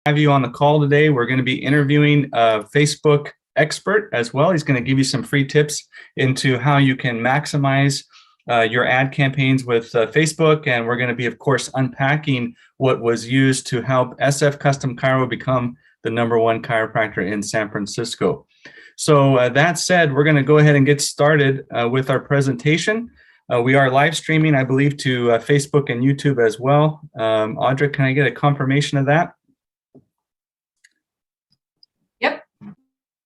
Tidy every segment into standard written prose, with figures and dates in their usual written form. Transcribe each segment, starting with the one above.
have you on the call today. We're going to be interviewing a Facebook expert as well. He's going to give you some free tips into how you can maximize your ad campaigns with Facebook. And we're going to be, of course, unpacking what was used to help SF Custom Chiro become the #1 chiropractor in San Francisco. So that said, we're going to go ahead and get started with our presentation. We are live streaming, I believe, to Facebook and YouTube as well. Audra, can I get a confirmation of that? Yep.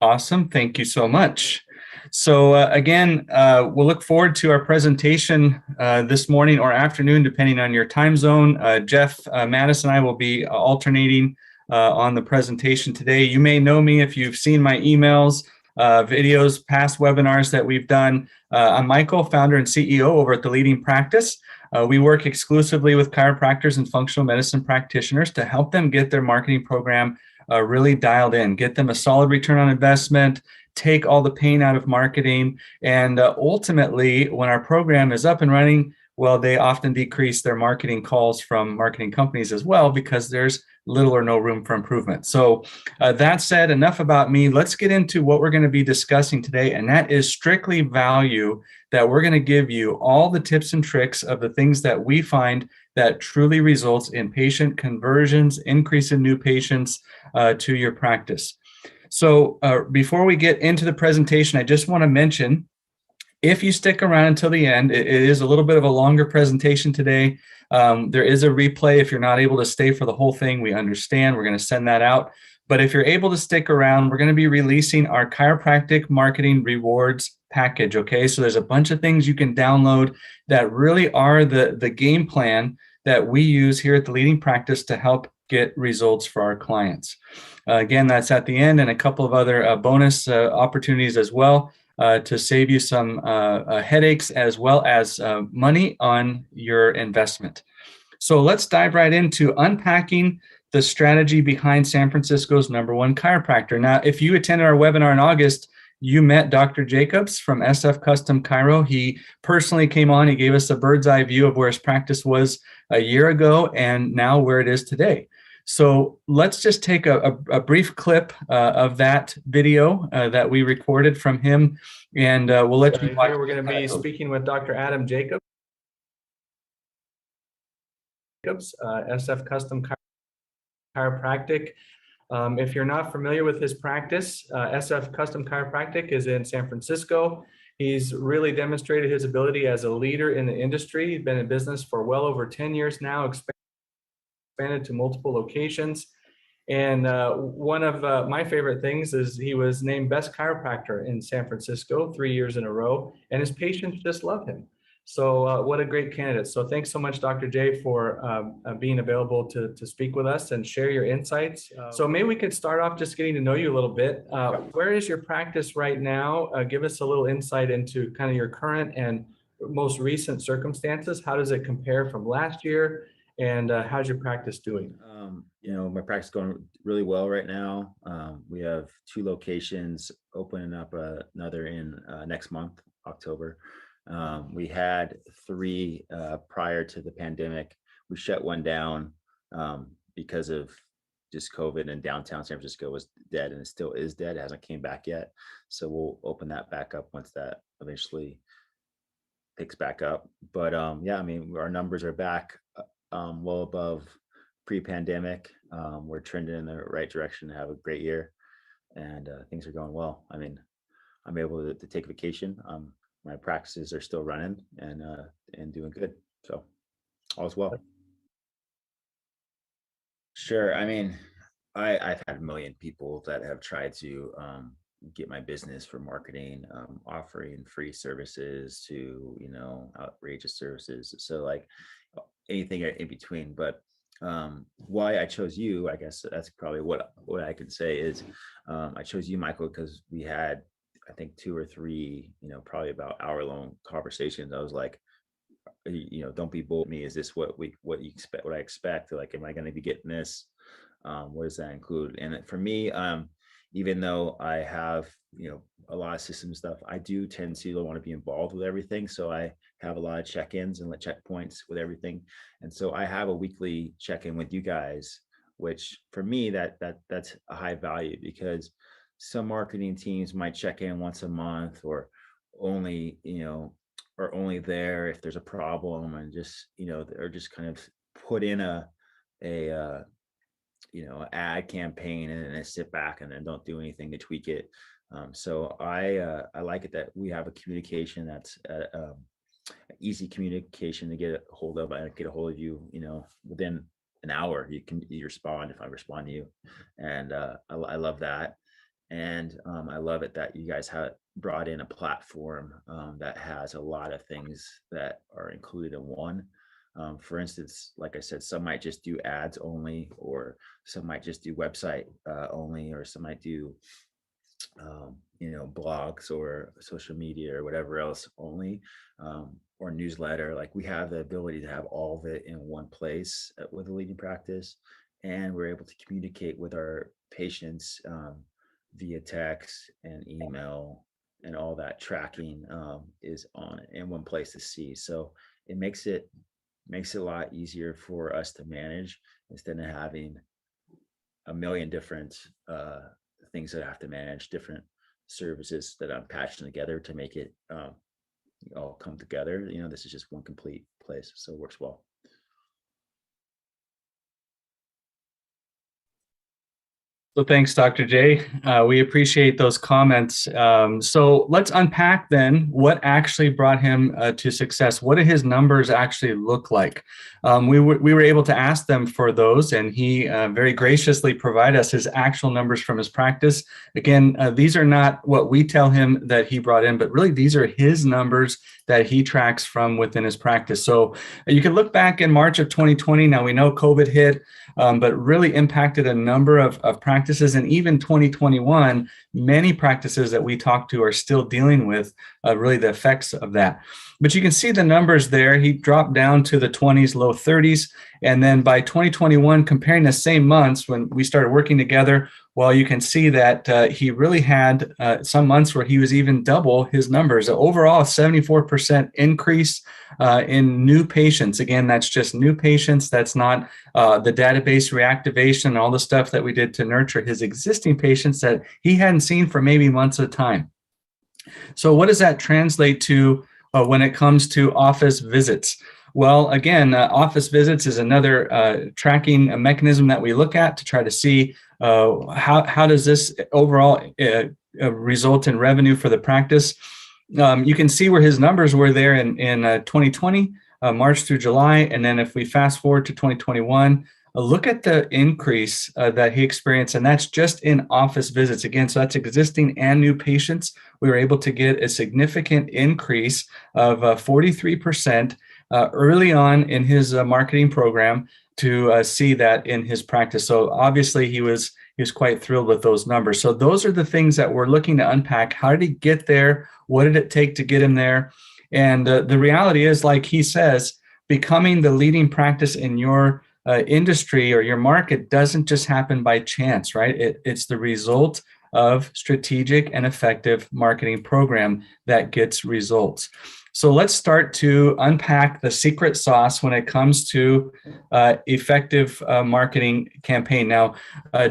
Awesome. Thank you so much. So again, we'll look forward to our presentation this morning or afternoon, depending on your time zone. Jeff Mattis and I will be alternating on the presentation today. You may know me if you've seen my emails, videos, past webinars that we've done. I'm Michael, founder and CEO over at The Leading Practice. We work exclusively with chiropractors and functional medicine practitioners to help them get their marketing program really dialed in, get them a solid return on investment, take all the pain out of marketing, and ultimately, when our program is up and running, well, they often decrease their marketing calls from marketing companies as well because there's little or no room for improvement. So that said, enough about me. Let's get into what we're going to be discussing today, and that is strictly value, that we're going to give you all the tips and tricks of the things that we find that truly results in patient conversions, increase in new patients to your practice. So before we get into the presentation, I just want to mention, if you stick around until the end, it is a little bit of a longer presentation today. There is a replay. If you're not able to stay for the whole thing, we understand. We're going to send that out. But if you're able to stick around, we're going to be releasing our chiropractic marketing rewards package. Okay, so there's a bunch of things you can download that really are the game plan that we use here at The Leading Practice to help get results for our clients. Again, that's at the end, and a couple of other bonus opportunities as well to save you some headaches as well as money on your investment. So let's dive right into unpacking the strategy behind San Francisco's #1 chiropractor. Now, if you attended our webinar in August, you met Dr. Jacobs from SF Custom Chiro. He personally came on. He gave us a bird's eye view of where his practice was a year ago and now where it is today. So let's just take a brief clip of that video that we recorded from him, and we'll let you watch. Here we're going to be speaking with Dr. Adam Jacobs, SF Custom Chiropractic. If you're not familiar with his practice, SF Custom Chiropractic is in San Francisco. He's really demonstrated his ability as a leader in the industry. He's been in business for well over 10 years now, expanded to multiple locations. And one of my favorite things is he was named best chiropractor in San Francisco 3 years in a row, and his patients just love him. So what a great candidate. So thanks so much, Dr. J, for being available to speak with us and share your insights. So maybe we could start off just getting to know you a little bit. Where is your practice right now? Give us a little insight into kind of your current and most recent circumstances. How does it compare from last year? And how's your practice doing? My practice is going really well right now. We have 2 locations, opening up another in next month, October. We had 3 prior to the pandemic. We shut one down because of just COVID, and downtown San Francisco was dead, and it still is dead. It hasn't came back yet. So we'll open that back up once that eventually picks back up. But yeah, I mean, our numbers are back well above pre-pandemic. We're trending in the right direction to have a great year, and things are going well. I mean, I'm able to take vacation. My practices are still running and doing good. So all's well. Sure. I mean, I've had a million people that have tried to get my business for marketing, offering free services to, outrageous services. So like anything in between. But why I chose you, I guess that's probably what I could say is I chose you, Michael, because we had, I think, 2 or 3, probably about hour-long conversations. I was like, don't be bold with me. Is this what you expect? What I expect? Like, am I going to be getting this? What does that include? And for me, even though I have, a lot of system stuff, I do tend to want to be involved with everything. So I have a lot of check-ins and checkpoints with everything. And so I have a weekly check-in with you guys which for me, that's a high value, because some marketing teams might check in once a month, or only, or only there if there's a problem, and just, or just kind of put in a ad campaign, and then sit back and then don't do anything to tweak it. So I like it that we have a communication that's easy communication to get a hold of. I get a hold of you, within an hour. You respond if I respond to you, and I love that. And I love it that you guys have brought in a platform that has a lot of things that are included in one. For instance, like I said, some might just do ads only, or some might just do website only, or some might do blogs or social media or whatever else only, or newsletter. Like, we have the ability to have all of it in one place with a leading practice, and we're able to communicate with our patients via text and email, and all that tracking is on in one place to see. So it makes it a lot easier for us to manage, instead of having a million different things that I have to manage, different services that I'm patching together to make it all come together. This is just one complete place, so it works well. So thanks, Dr. J. We appreciate those comments. So let's unpack then what actually brought him to success. What did his numbers actually look like? We were able to ask them for those, and he very graciously provided us his actual numbers from his practice. Again, these are not what we tell him that he brought in, but really these are his numbers that he tracks from within his practice. So you can look back in March of 2020. Now we know COVID hit, but really impacted a number of practices. And even 2021, many practices that we talk to are still dealing with really the effects of that. But you can see the numbers there. He dropped down to the 20s, low 30s. And then by 2021, comparing the same months when we started working together, well, you can see that he really had some months where he was even double his numbers. Overall, 74% increase in new patients. Again, that's just new patients. That's not the database reactivation and all the stuff that we did to nurture his existing patients that he hadn't seen for maybe months at a time. So what does that translate to when it comes to office visits? Well, again, office visits is another tracking mechanism that we look at to try to see how does this overall result in revenue for the practice. You can see where his numbers were there in 2020, March through July. And then if we fast forward to 2021, look at the increase that he experienced, and that's just in office visits. Again, so that's existing and new patients. We were able to get a significant increase of 43% early on in his marketing program to see that in his practice. So obviously he was quite thrilled with those numbers. So those are the things that we're looking to unpack. How did he get there? What did it take to get him there? And the reality is, like he says, becoming the leading practice in your industry or your market doesn't just happen by chance, right? It's the result of strategic and effective marketing program that gets results. So let's start to unpack the secret sauce when it comes to effective marketing campaign. Now,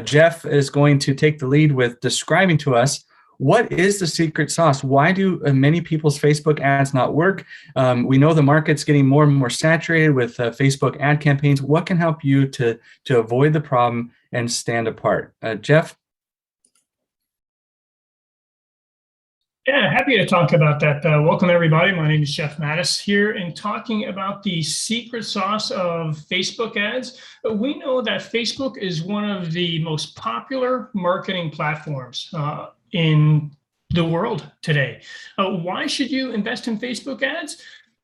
Jeff is going to take the lead with describing to us what is the secret sauce. Why do many people's Facebook ads not work? We know the market's getting more and more saturated with Facebook ad campaigns. What can help you to avoid the problem and stand apart? Jeff? Yeah, happy to talk about that. Welcome, everybody. My name is Jeff Mattis here, and talking about the secret sauce of Facebook ads. We know that Facebook is one of the most popular marketing platforms in the world today. Why should you invest in Facebook ads?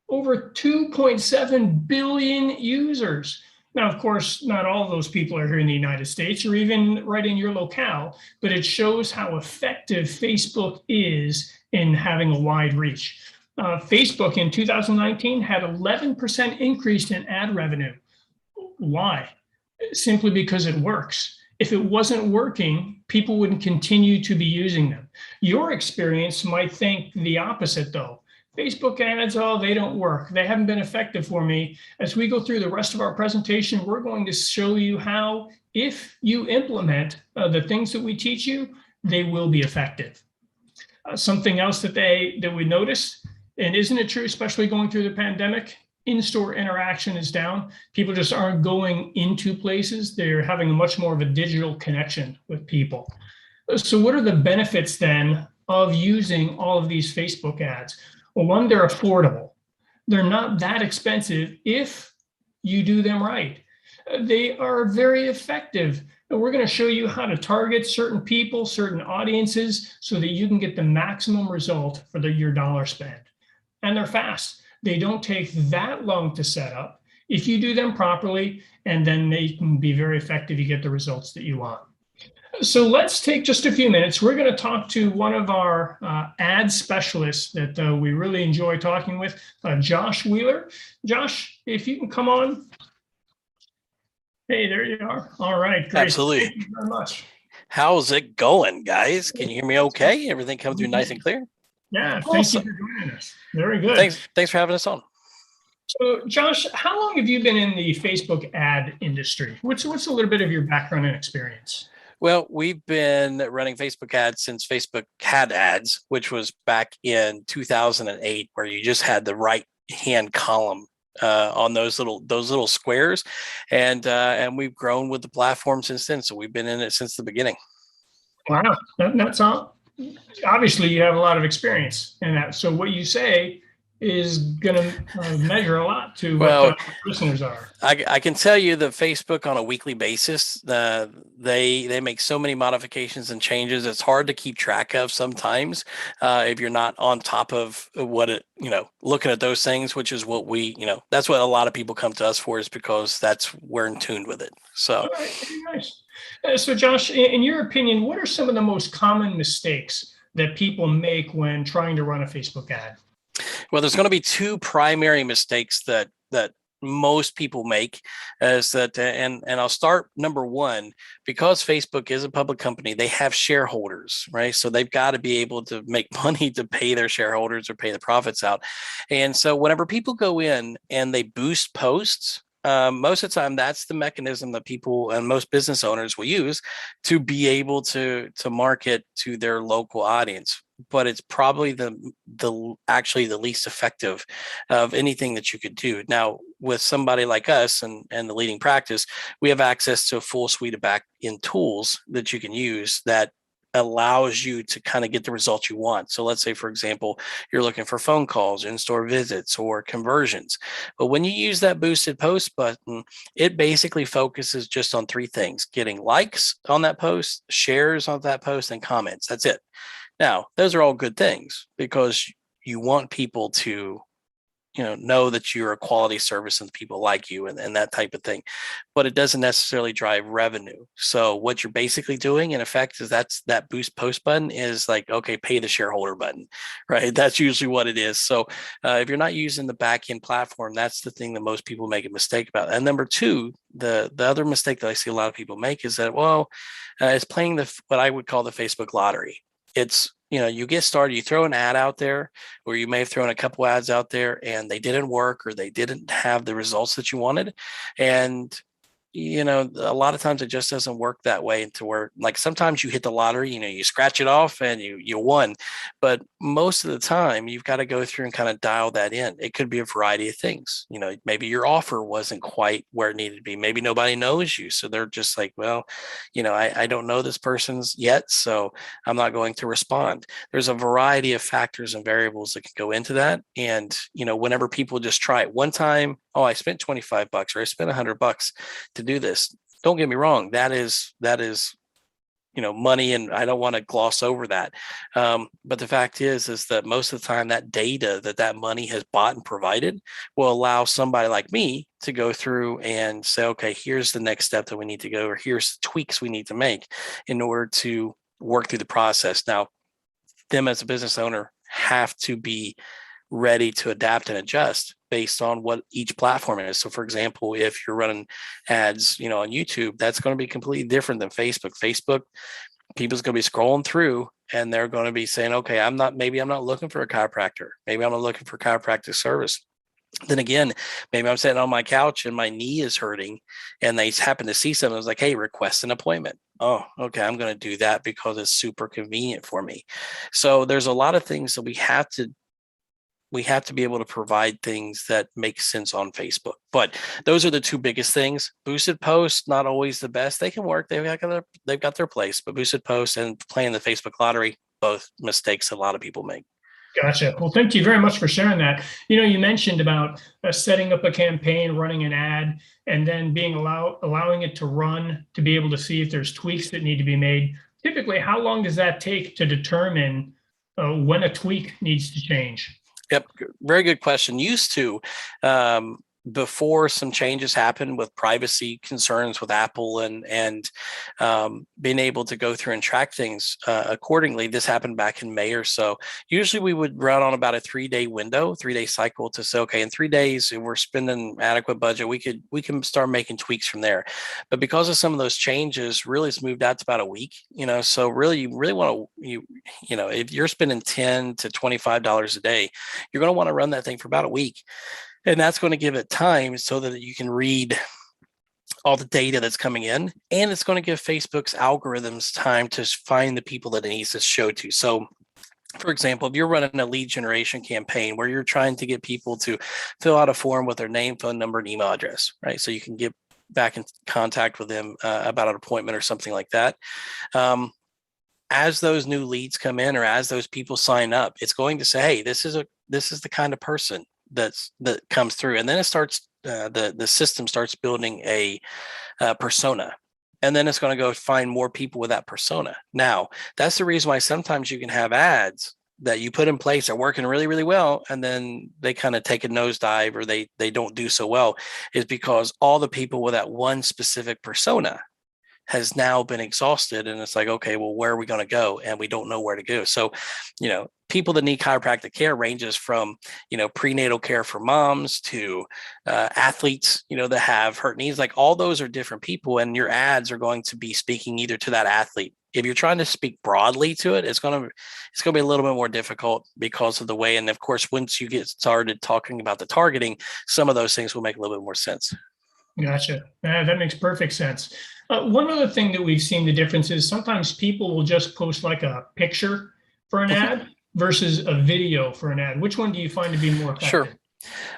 Over 2.7 billion users. Now, of course, not all of those people are here in the United States or even right in your locale, but it shows how effective Facebook is in having a wide reach. Facebook in 2019 had 11% increase in ad revenue. Why? Simply because it works. If it wasn't working, people wouldn't continue to be using them. Your experience might think the opposite, though. Facebook ads, oh, they don't work. They haven't been effective for me. As we go through the rest of our presentation, we're going to show you how, if you implement the things that we teach you, they will be effective. Something else that we noticed, and isn't it true, especially going through the pandemic, in-store interaction is down. People just aren't going into places. They're having much more of a digital connection with people. So what are the benefits then of using all of these Facebook ads? Well, one, they're affordable. They're not that expensive if you do them right. They are very effective. And we're going to show you how to target certain people, certain audiences, so that you can get the maximum result for your dollar spent. And they're fast. They don't take that long to set up if you do them properly, and then they can be very effective. You get the results that you want. So let's take just a few minutes. We're going to talk to one of our ad specialists that we really enjoy talking with, Josh Wheeler. Josh, if you can come on. Hey, there you are. All right, great. Absolutely. Thank you very much. How's it going, guys? Can you hear me okay? Everything come through nice and clear? Yeah, Awesome. thank you for joining us. Very good. Thanks for having us on. So, Josh, how long have you been in the Facebook ad industry? What's a little bit of your background and experience? Well, we've been running Facebook ads since Facebook had ads, which was back in 2008, where you just had the right hand column on those little squares, and we've grown with the platform since then. So we've been in it since the beginning. Wow, that's all. Obviously, you have a lot of experience in that. So what you say is going to measure a lot to what listeners are. I can tell you that Facebook on a weekly basis, they make so many modifications and changes. It's hard to keep track of sometimes if you're not on top of what it, looking at those things, which is what we, that's what a lot of people come to us for, is because we're in tune with it. So, all right, very nice. So Josh, in your opinion, what are some of the most common mistakes that people make when trying to run a Facebook ad? Well, there's going to be two primary mistakes that most people make, is that, and I'll start number one, because Facebook is a public company, they have shareholders, right? So they've got to be able to make money to pay their shareholders or pay the profits out. And so whenever people go in and they boost posts, most of the time, that's the mechanism that people and most business owners will use to be able to market to their local audience. But it's probably actually the least effective of anything that you could do. Now, with somebody like us and the leading practice, we have access to a full suite of back-end tools that you can use that allows you to kind of get the results you want. So let's say, for example, you're looking for phone calls, in-store visits, or conversions. But when you use that boosted post button, it basically focuses just on three things: getting likes on that post, shares on that post, and comments. That's it. Now, those are all good things because you want people to, know that you're a quality service and people like you and that type of thing, but it doesn't necessarily drive revenue. So what you're basically doing in effect is that boost post button is like, okay, pay the shareholder button, right? That's usually what it is. So if you're not using the back end platform, that's the thing that most people make a mistake about. And number two, the other mistake that I see a lot of people make is that, it's playing what I would call the Facebook lottery. It's, you get started, you throw an ad out there, or you may have thrown a couple ads out there and they didn't work, or they didn't have the results that you wanted. And a lot of times it just doesn't work that way, into where, like, sometimes you hit the lottery, you scratch it off and you won. But most of the time you've got to go through and kind of dial that in. It could be a variety of things. Maybe your offer wasn't quite where it needed to be. Maybe nobody knows you. So they're just like, well, I don't know this person's yet, so I'm not going to respond. There's a variety of factors and variables that can go into that. And, whenever people just try it one time, oh, I spent $25 or I spent $100 to do this. Don't get me wrong. That is, money, and I don't want to gloss over that. But the fact is that most of the time that data that money has bought and provided will allow somebody like me to go through and say, okay, here's the next step that we need to go, or here's the tweaks we need to make in order to work through the process. Now, them as a business owner have to be ready to adapt and adjust based on what each platform is. So for example, if you're running ads, on YouTube, that's going to be completely different than Facebook. People's going to be scrolling through and they're going to be saying, okay, maybe I'm not looking for a chiropractor. Maybe I'm not looking for chiropractic service. Then again, maybe I'm sitting on my couch and my knee is hurting and they happen to see something. I was like, hey, request an appointment. Oh, okay. I'm going to do that because it's super convenient for me. So there's a lot of things that we have to be able to provide things that make sense on Facebook. But those are the two biggest things. Boosted posts, not always the best. They can work. They've got their place, but boosted posts and playing the Facebook lottery, both mistakes a lot of people make. Gotcha. Well, thank you very much for sharing that. You mentioned about setting up a campaign, running an ad, and then allowing it to run to be able to see if there's tweaks that need to be made. Typically, how long does that take to determine when a tweak needs to change? Yep. Very good question. Used to, before some changes happened with privacy concerns with Apple and being able to go through and track things accordingly. This happened back in May or so. Usually we would run on about a 3-day window, 3-day cycle to say, okay, in 3 days, if we're spending adequate budget, we can start making tweaks from there. But because of some of those changes, really it's moved out to about a week, so really you really want to, if you're spending $10 to $25 a day, you're going to want to run that thing for about a week. And that's going to give it time so that you can read all the data that's coming in. And it's going to give Facebook's algorithms time to find the people that it needs to show to. So, for example, if you're running a lead generation campaign where you're trying to get people to fill out a form with their name, phone number, and email address, right? So you can get back in contact with them about an appointment or something like that. As those new leads come in or as those people sign up, it's going to say, hey, this is the kind of person that comes through, and then it starts the system starts building a persona, and then it's going to go find more people with that persona. Now that's the reason why sometimes you can have ads that you put in place are working really, really well, and then they kind of take a nosedive or they don't do so well, is because all the people with that one specific persona has now been exhausted, and it's like, okay, well, where are we going to go? And we don't know where to go. So, people that need chiropractic care ranges from, prenatal care for moms to athletes, that have hurt knees. Like all those are different people, and your ads are going to be speaking either to that athlete. If you're trying to speak broadly to it, it's going to be a little bit more difficult because of the way. And of course, once you get started talking about the targeting, some of those things will make a little bit more sense. Gotcha. That makes perfect sense. One other thing that we've seen the difference is sometimes people will just post like a picture for an ad versus a video for an ad. Which one do you find to be more effective?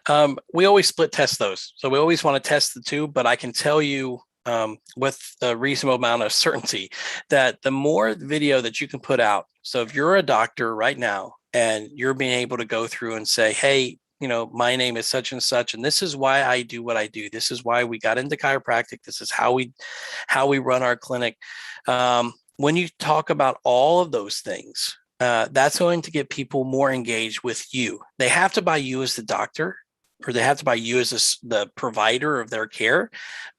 Sure. We always split test those. So we always want to test the two, but I can tell you with a reasonable amount of certainty that the more video that you can put out. So if you're a doctor right now and you're being able to go through and say, hey, my name is such and such, and this is why I do what I do. This is why we got into chiropractic. This is how we run our clinic. When you talk about all of those things, that's going to get people more engaged with you. They have to buy you as the doctor, or they have to buy you as the provider of their care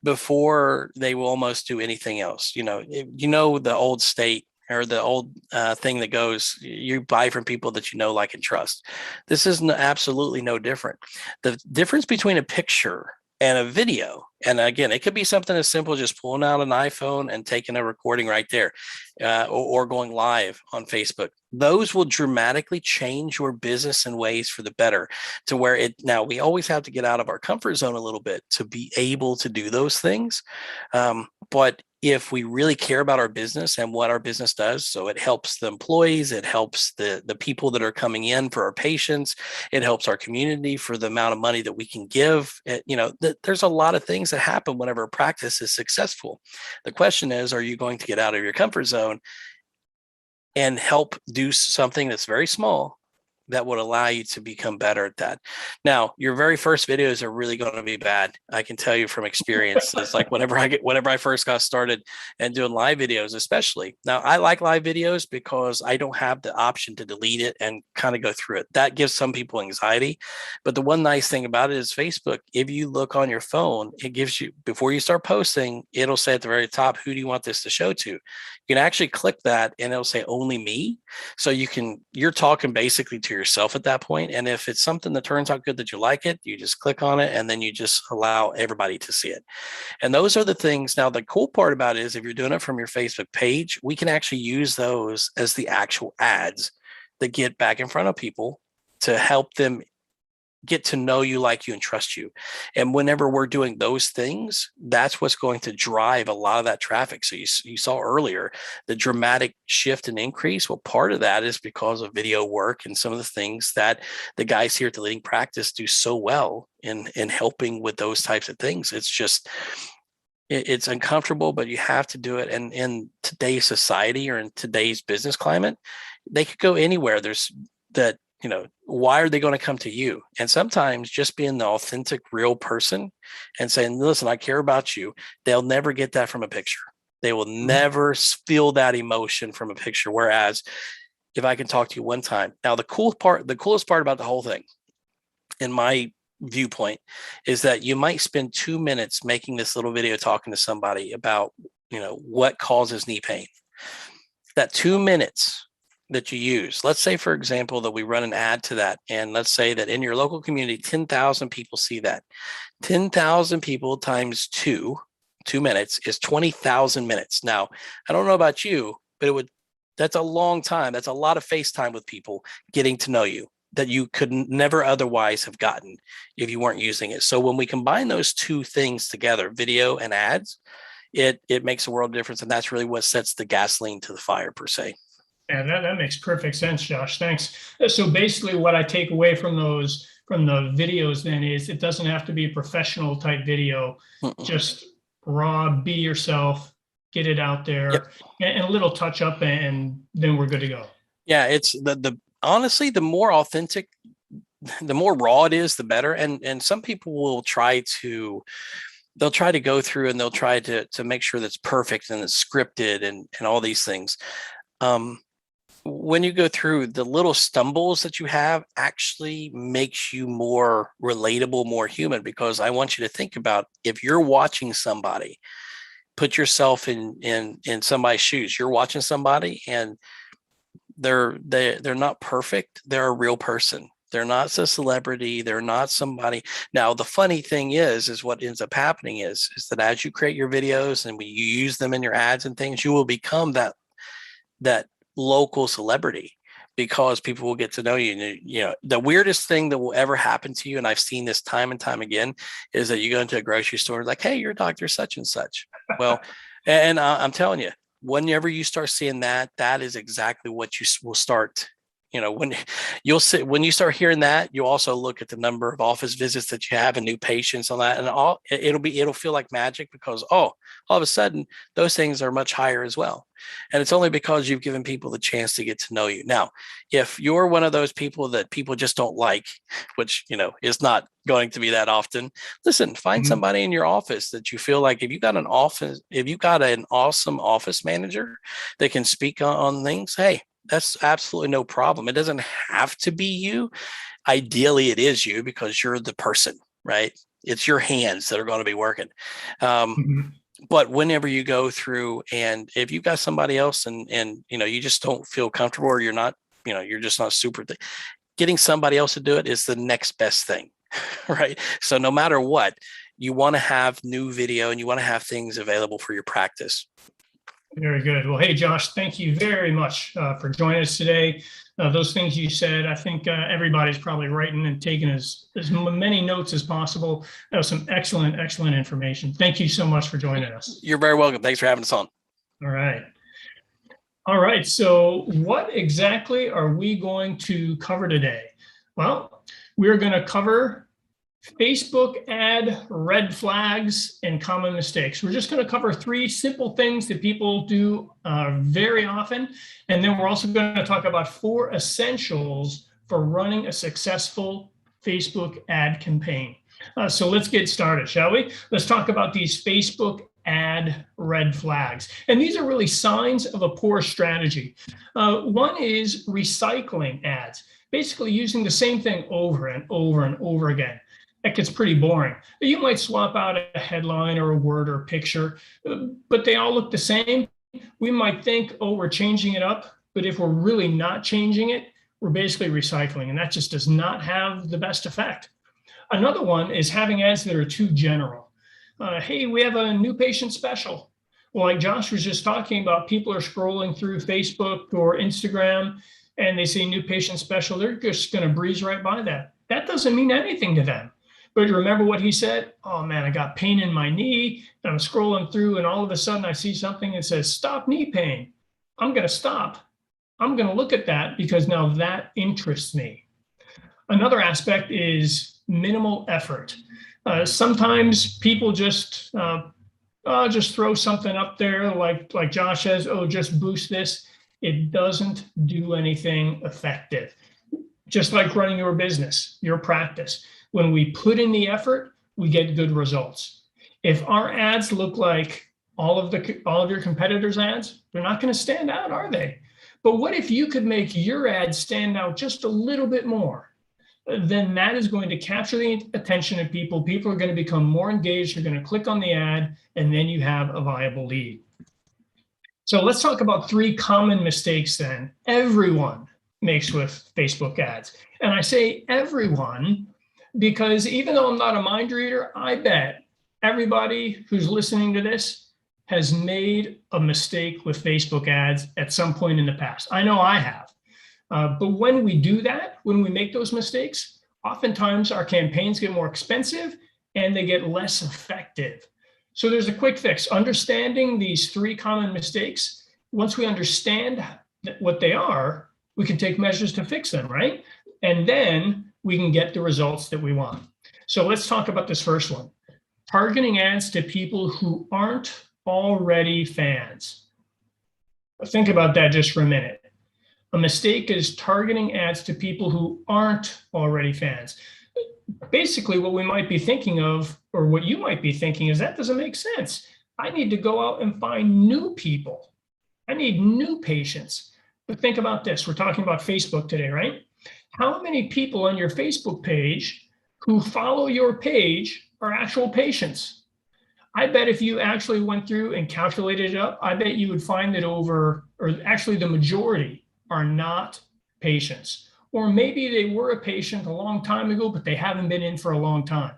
before they will almost do anything else. The old state, or the old thing that goes, you buy from people that you know, like, and trust. This is absolutely no different. The difference between a picture and a video, and again, it could be something as simple as just pulling out an iPhone and taking a recording right there, or going live on Facebook. Those will dramatically change your business in ways for the better, to where now we always have to get out of our comfort zone a little bit to be able to do those things. But if we really care about our business and what our business does, so it helps the employees, it helps the people that are coming in for our patients, it helps our community for the amount of money that we can give. There's a lot of things that happen whenever a practice is successful. The question is, are you going to get out of your comfort zone and help do something that's very small that would allow you to become better at that? Now, your very first videos are really going to be bad. I can tell you from experience. It's like whenever I first got started and doing live videos, especially. Now, I like live videos because I don't have the option to delete it and kind of go through it. That gives some people anxiety. But the one nice thing about it is Facebook, if you look on your phone, it gives you, before you start posting, it'll say at the very top, who do you want this to show to? You can actually click that and it'll say only me. So you're talking basically to yourself at that point. And if it's something that turns out good that you like it, you just click on it and then you just allow everybody to see it. And those are the things. Now, the cool part about it is if you're doing it from your Facebook page, we can actually use those as the actual ads that get back in front of people to help them get to know you, like you, and trust you. And whenever we're doing those things, that's what's going to drive a lot of that traffic. So you saw earlier the dramatic shift and increase. Well, part of that is because of video work and some of the things that the guys here at the Leading Practice do so well in helping with those types of things. It's just, it's uncomfortable, but you have to do it. And in today's society or in today's business climate, they could go anywhere. There's that, why are they going to come to you? And sometimes just being the authentic, real person and saying, listen, I care about you. They'll never get that from a picture. They will never feel that emotion from a picture. Whereas if I can talk to you one time. Now, the coolest part about the whole thing, in my viewpoint, is that you might spend 2 minutes making this little video talking to somebody about, what causes knee pain. That 2 minutes that you use. Let's say, for example, that we run an ad to that. And let's say that in your local community, 10,000 people see that. 10,000 people times 2 minutes is 20,000 minutes. Now, I don't know about you, but that's a long time. That's a lot of face time with people getting to know you that you could never otherwise have gotten if you weren't using it. So when we combine those two things together, video and ads, it makes a world of difference. And that's really what sets the gasoline to the fire, per se. Yeah, that makes perfect sense, Josh. Thanks. So basically what I take away from the videos then is it doesn't have to be a professional type video. Just raw, be yourself, get it out there. Yep. And a little touch up and then we're good to go. Yeah, it's honestly, the more authentic, the more raw it is, the better. And some people will try to go through and they'll try to make sure that's perfect and it's scripted and all these things. When you go through, the little stumbles that you have actually makes you more relatable, more human, because I want you to think about, if you're watching somebody, put yourself in somebody's shoes. You're watching somebody and they're not perfect. They're a real person. They're not a celebrity. They're not somebody. Now, the funny thing is what ends up happening is that as you create your videos and you use them in your ads and things, you will become that local celebrity, because people will get to know you. And, the weirdest thing that will ever happen to you, and I've seen this time and time again, is that you go into a grocery store like, hey, you're Dr. such and such. Well, and I'm telling you, whenever you start seeing that is exactly what you will start. When you start hearing that, you also look at the number of office visits that you have and new patients on that, and it'll feel like magic, because all of a sudden those things are much higher as well. And it's only because you've given people the chance to get to know you. Now, if you're one of those people that people just don't like, which is not going to be that often, listen, find somebody in your office that you feel like, if you got an awesome office manager that can speak on things, hey, that's absolutely no problem. It doesn't have to be you. Ideally, it is you, because you're the person, right? It's your hands that are going to be working. But whenever you go through, and if you got somebody else and you just don't feel comfortable, or you're not, you're just not super, getting somebody else to do it is the next best thing, right? So no matter what, you want to have new video and you want to have things available for your practice. Very good. Well, hey, Josh, thank you very much for joining us today. Those things you said, I think everybody's probably writing and taking as many notes as possible. That was some excellent information. Thank you so much for joining us. You're very welcome. Thanks for having us on. All right. So what exactly are we going to cover today? Well, we're going to cover Facebook ad red flags and common mistakes. We're just going to cover 3 simple things that people do very often. And then we're also going to talk about 4 essentials for running a successful Facebook ad campaign. So let's get started, shall we? Let's talk about these Facebook ad red flags. And these are really signs of a poor strategy. One is recycling ads, basically using the same thing over and over and over again. That gets pretty boring. You might swap out a headline or a word or a picture, but they all look the same. We might think, oh, we're changing it up, but if we're really not changing it, we're basically recycling, and that just does not have the best effect. Another one is having ads that are too general. Hey, we have a new patient special. Well, like Josh was just talking about, people are scrolling through Facebook or Instagram and they see new patient special. They're just going to breeze right by that. That doesn't mean anything to them. But remember what he said? Oh man, I got pain in my knee. And I'm scrolling through and all of a sudden I see something that says, stop knee pain. I'm going to stop. I'm going to look at that because now that interests me. Another aspect is minimal effort. Sometimes people just throw something up there like Josh says, oh, just boost this. It doesn't do anything effective. Just like running your business, your practice. When we put in the effort, we get good results. If our ads look like all of your competitors' ads, they're not going to stand out, are they? But what if you could make your ad stand out just a little bit more? Then that is going to capture the attention of people. People are going to become more engaged. They're going to click on the ad, and then you have a viable lead. So let's talk about 3 common mistakes then everyone makes with Facebook ads. And I say everyone because even though I'm not a mind reader, I bet everybody who's listening to this has made a mistake with Facebook ads at some point in the past. I know I have. But when we do that, when we make those mistakes, oftentimes our campaigns get more expensive and they get less effective. So there's a quick fix. Understanding these 3 common mistakes, once we understand what they are, we can take measures to fix them, right? And then we can get the results that we want. So let's talk about this first one. Targeting ads to people who aren't already fans. Think about that just for a minute. A mistake is targeting ads to people who aren't already fans. Basically, what we might be thinking of, or what you might be thinking, is that doesn't make sense. I need to go out and find new people. I need new patients. But think about this. We're talking about Facebook today, right? How many people on your Facebook page who follow your page are actual patients? I bet if you actually went through and calculated it up, I bet you would find that actually the majority are not patients. Or maybe they were a patient a long time ago, but they haven't been in for a long time.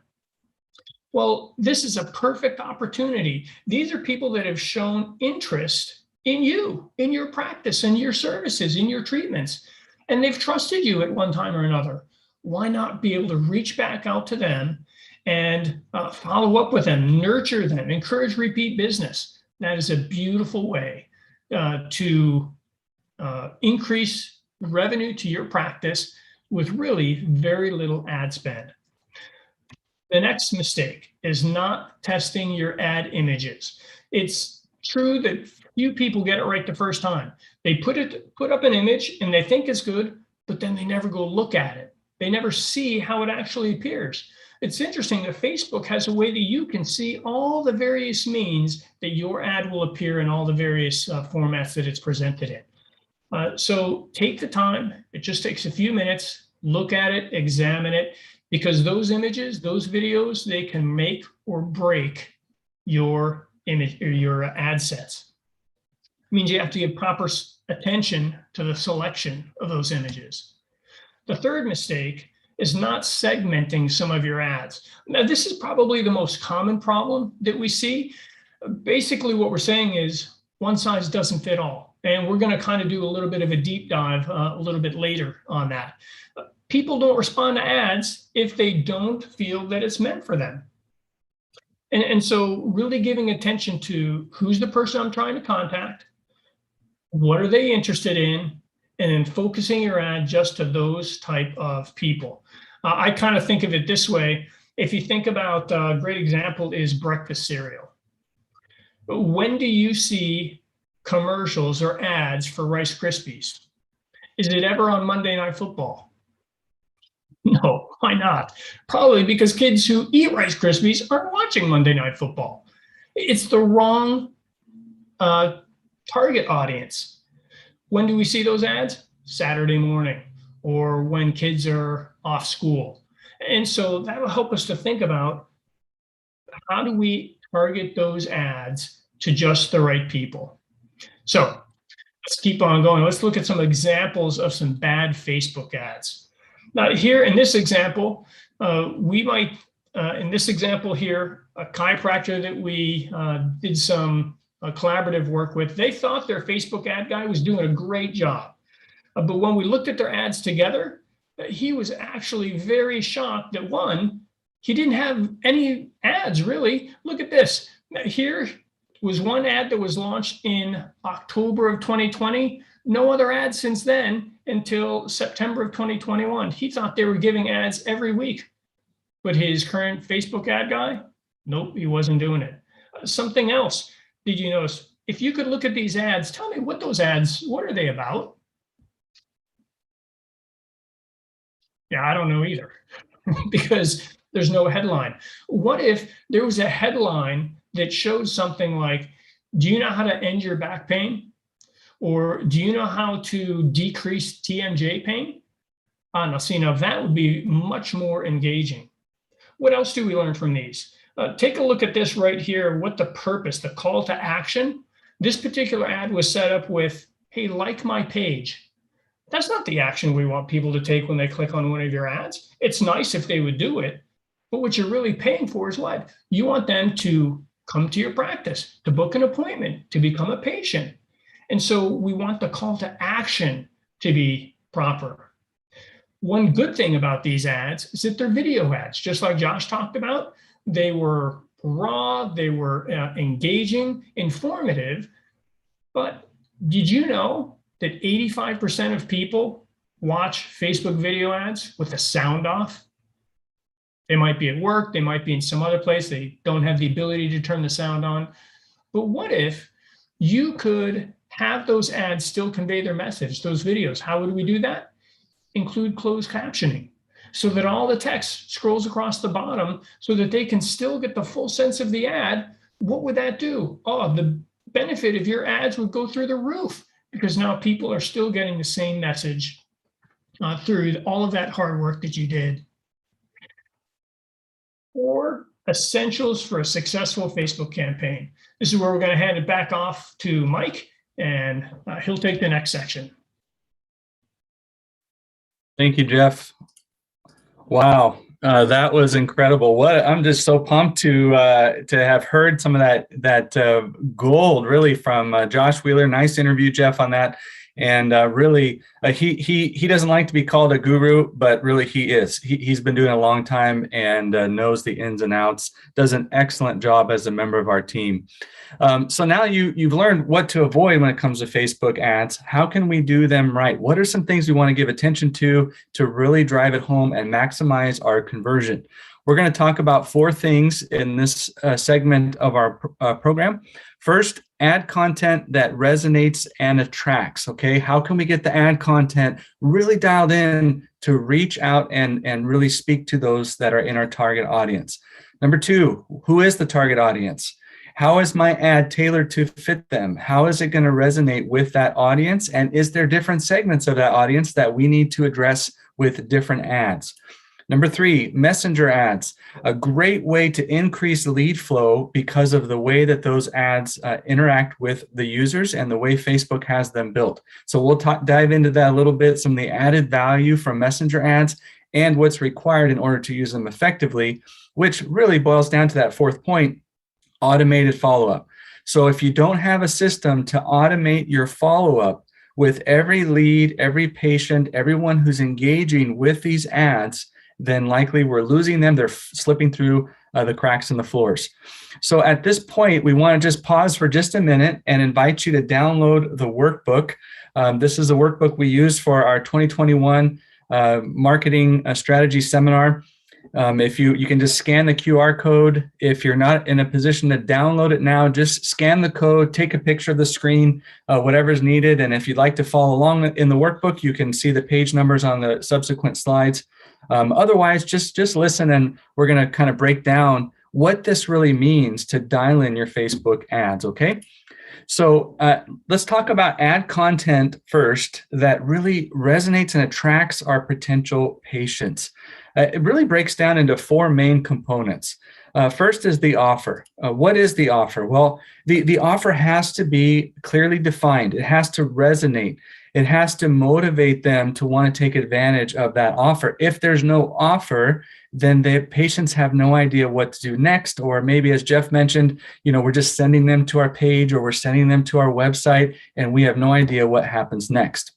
Well, this is a perfect opportunity. These are people that have shown interest in you, in your practice, in your services, in your treatments, and they've trusted you at one time or another. Why not be able to reach back out to them and follow up with them, nurture them, encourage repeat business? That is a beautiful way to increase revenue to your practice with really very little ad spend. The next mistake is not testing your ad images. It's true that few people get it right the first time. They put up an image and they think it's good, but then they never go look at it. They never see how it actually appears. It's interesting that Facebook has a way that you can see all the various means that your ad will appear in all the various formats that it's presented in. So take the time. It just takes a few minutes. Look at it, examine it, because those images, those videos, they can make or break your image or your ad sets. It means you have to give proper attention to the selection of those images. The third mistake is not segmenting some of your ads. Now, this is probably the most common problem that we see. Basically, what we're saying is one size doesn't fit all. And we're going to kind of do a little bit of a deep dive a little bit later on that. People don't respond to ads if they don't feel that it's meant for them. And so really giving attention to who's the person I'm trying to contact, what are they interested in, and then focusing your ad just to those type of people. I kind of think of it this way. If you think about a great example is breakfast cereal. When do you see commercials or ads for Rice Krispies? Is it ever on Monday Night Football? No, why not? Probably because kids who eat Rice Krispies aren't watching Monday Night Football. It's the wrong target audience. When do we see those ads? Saturday morning or when kids are off school. And so that'll help us to think about how do we target those ads to just the right people. So Let's keep on going. Let's look at some examples of some bad Facebook ads. Now, here in this example, in this example here, a chiropractor that we did some collaborative work with, they thought their Facebook ad guy was doing a great job. But when we looked at their ads together, he was actually very shocked that one, he didn't have any ads really. Look at this. Here was one ad that was launched in October of 2020. No other ads since then until September of 2021. He thought they were giving ads every week. But his current Facebook ad guy, nope, he wasn't doing it. Something else, did you notice? If you could look at these ads, tell me what those ads, what are they about? Yeah, I don't know either, because there's no headline. What if there was a headline that showed something like, do you know how to end your back pain? Or do you know how to decrease TMJ pain? Now that would be much more engaging. What else do we learn from these? Take a look at this right here. What the purpose, the call to action. This particular ad was set up with, hey, like my page. That's not the action we want people to take when they click on one of your ads. It's nice if they would do it, but what you're really paying for is what? You want them to come to your practice, to book an appointment, to become a patient. And so we want the call to action to be proper. One good thing about these ads is that they're video ads, just like Josh talked about. They were raw, they were engaging, informative. But did you know that 85% of people watch Facebook video ads with the sound off? They might be at work, they might be in some other place, they don't have the ability to turn the sound on. But what if you could have those ads still convey their message, those videos? How would we do that? Include closed captioning so that all the text scrolls across the bottom so that they can still get the full sense of the ad. What would that do? Oh, the benefit of your ads would go through the roof, because now people are still getting the same message through all of that hard work that you did. 4 essentials for a successful Facebook campaign. This is where we're going to hand it back off to Mike, and he'll take the next section. Thank you, Jeff. Wow, that was incredible. I'm just so pumped to have heard some of that gold really from Josh Wheeler. Nice interview, Jeff, on that. And really, he doesn't like to be called a guru, but really he is. He's been doing it a long time and knows the ins and outs. Does an excellent job as a member of our team. So now you've learned what to avoid when it comes to Facebook ads. How can we do them right? What are some things we want to give attention to really drive it home and maximize our conversion? We're going to talk about 4 things in this segment of our program. First, ad content that resonates and attracts. Okay, how can we get the ad content really dialed in to reach out and really speak to those that are in our target audience? Number 2, who is the target audience? How is my ad tailored to fit them? How is it going to resonate with that audience? And is there different segments of that audience that we need to address with different ads? Number 3, messenger ads, a great way to increase lead flow because of the way that those ads interact with the users and the way Facebook has them built. So we'll dive into that a little bit, some of the added value from messenger ads and what's required in order to use them effectively, which really boils down to that 4th point, automated follow-up. So if you don't have a system to automate your follow-up with every lead, every patient, everyone who's engaging with these ads, then likely we're losing them. They're slipping through the cracks in the floors. So at this point, we want to just pause for just a minute and invite you to download the workbook. This is a workbook we use for our 2021 marketing strategy seminar. If you can just scan the QR code. If you're not in a position to download it now, just scan the code, take a picture of the screen, whatever's needed. And if you'd like to follow along in the workbook, you can see the page numbers on the subsequent slides. Otherwise, just listen, and we're going to kind of break down what this really means to dial in your Facebook ads, okay? So let's talk about ad content first that really resonates and attracts our potential patients. It really breaks down into 4 main components. First is the offer. What is the offer? Well, the offer has to be clearly defined. It has to resonate. It has to motivate them to want to take advantage of that offer. If there's no offer, then the patients have no idea what to do next. Or maybe, as Jeff mentioned, we're just sending them to our page or we're sending them to our website and we have no idea what happens next.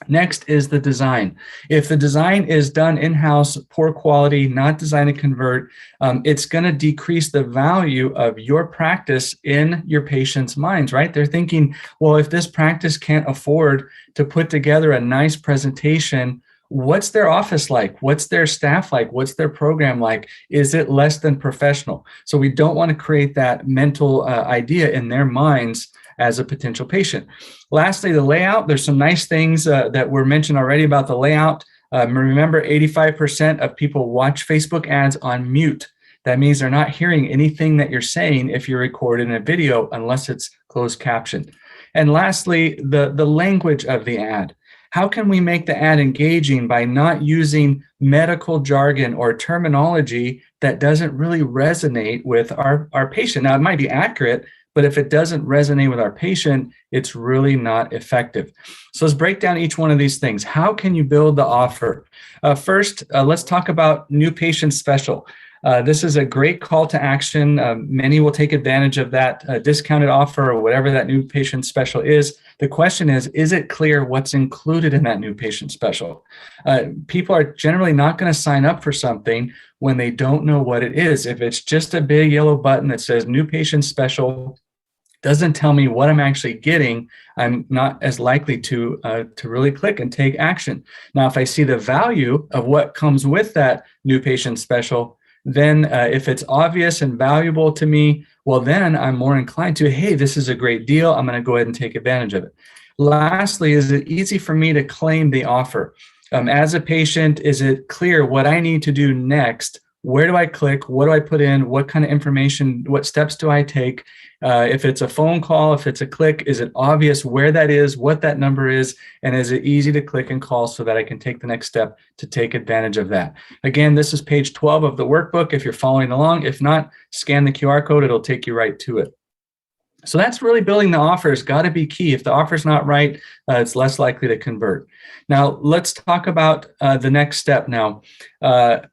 Next is the design. If the design is done in-house, poor quality, not designed to convert, it's going to decrease the value of your practice in your patients' minds, right? They're thinking, well, if this practice can't afford to put together a nice presentation, what's their office like? What's their staff like? What's their program like? Is it less than professional? So we don't want to create that mental idea in their minds as a potential patient. Lastly, the layout. There's some nice things that were mentioned already about the layout. Remember, 85% of people watch Facebook ads on mute. That means they're not hearing anything that you're saying if you're recorded in a video unless it's closed captioned. And lastly, the language of the ad. How can we make the ad engaging by not using medical jargon or terminology that doesn't really resonate with our patient? Now, it might be accurate, but if it doesn't resonate with our patient, it's really not effective. So let's break down each one of these things. How can you build the offer? First, let's talk about new patient special. This is a great call to action. Many will take advantage of that discounted offer or whatever that new patient special is. The question is it clear what's included in that new patient special? People are generally not going to sign up for something when they don't know what it is. If it's just a big yellow button that says new patient special, doesn't tell me what I'm actually getting, I'm not as likely to really click and take action. Now, if I see the value of what comes with that new patient special, then if it's obvious and valuable to me, well, then I'm more inclined to, hey, this is a great deal. I'm going to go ahead and take advantage of it. Lastly, is it easy for me to claim the offer? As a patient, is it clear what I need to do next? Where do I click? What do I put in? What kind of information, what steps do I take? If it's a phone call, if it's a click, is it obvious where that is, what that number is, and is it easy to click and call so that I can take the next step to take advantage of that? Again, this is page 12 of the workbook if you're following along. If not, scan the QR code, it'll take you right to it. So that's really building the offer has got to be key. If the offer's not right, it's less likely to convert. Now, let's talk about the next step now.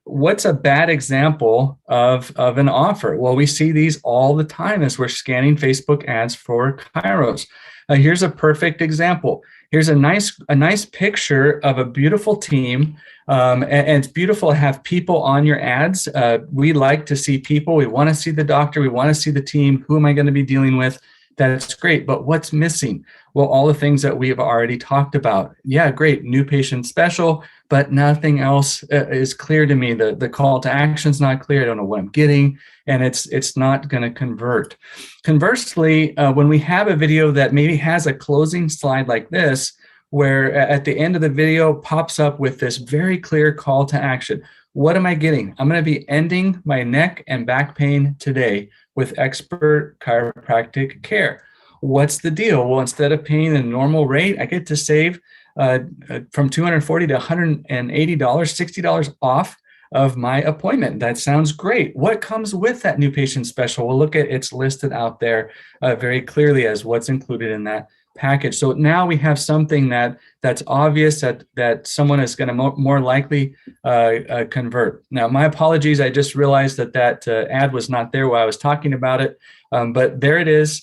What's a bad example of an offer? Well, we see these all the time as we're scanning Facebook ads for chiros. Here's a perfect example. Here's a nice picture of a beautiful team. And it's beautiful to have people on your ads. We like to see people. We want to see the doctor. We want to see the team. Who am I going to be dealing with? That's great. But what's missing? Well, all the things that we have already talked about. Yeah, great. New patient special, but nothing else is clear to me. The call to action is not clear. I don't know what I'm getting, and it's not going to convert. Conversely, when we have a video that maybe has a closing slide like this, where at the end of the video pops up with this very clear call to action. What am I getting? I'm going to be ending my neck and back pain today with expert chiropractic care. What's the deal? Well, instead of paying the normal rate, I get to save from $240 to $180, $60 off of my appointment. That sounds great. What comes with that new patient special? Well, look at it's listed out there very clearly as what's included in that package. So now we have something that's obvious that someone is going to more likely convert. Now, my apologies. I just realized that ad was not there while I was talking about it, but there it is.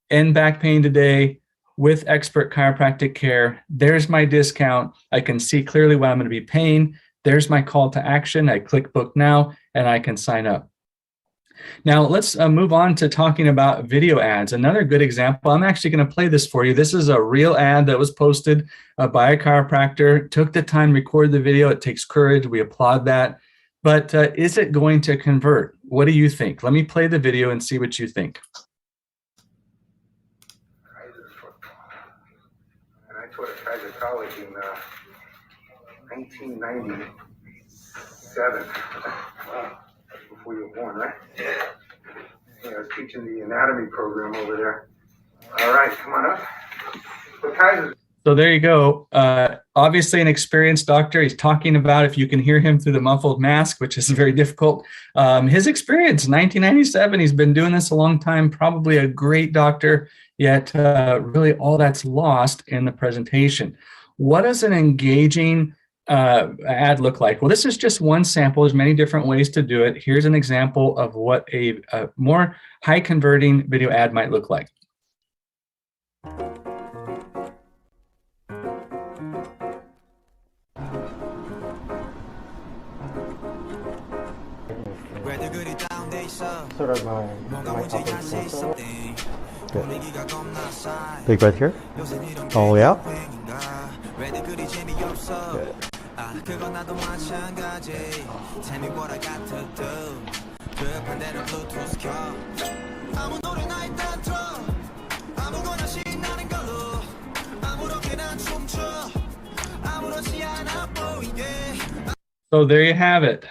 End back pain today with expert chiropractic care. There's my discount. I can see clearly what I'm going to be paying. There's my call to action. I click book now and I can sign up. Now, let's move on to talking about video ads. Another good example, I'm actually going to play this for you. This is a real ad that was posted by a chiropractor, took the time, recorded the video. It takes courage. We applaud that. But is it going to convert? What do you think? Let me play the video and see what you think. And I taught at Kaiser College in 1997. Before you were born, right? Yeah, I was teaching the anatomy program over there. All right, come on up. So Kaiser. So there you go. Obviously an experienced doctor. He's talking about, if you can hear him through the muffled mask, which is very difficult. His experience, 1997, he's been doing this a long time, probably a great doctor, yet really all that's lost in the presentation. What does an engaging ad look like? Well, this is just one sample. There's many different ways to do it. Here's an example of what a more high converting video ad might look like. Sort of my also. Good. Big breath here. All the way out. Good. So there you have it.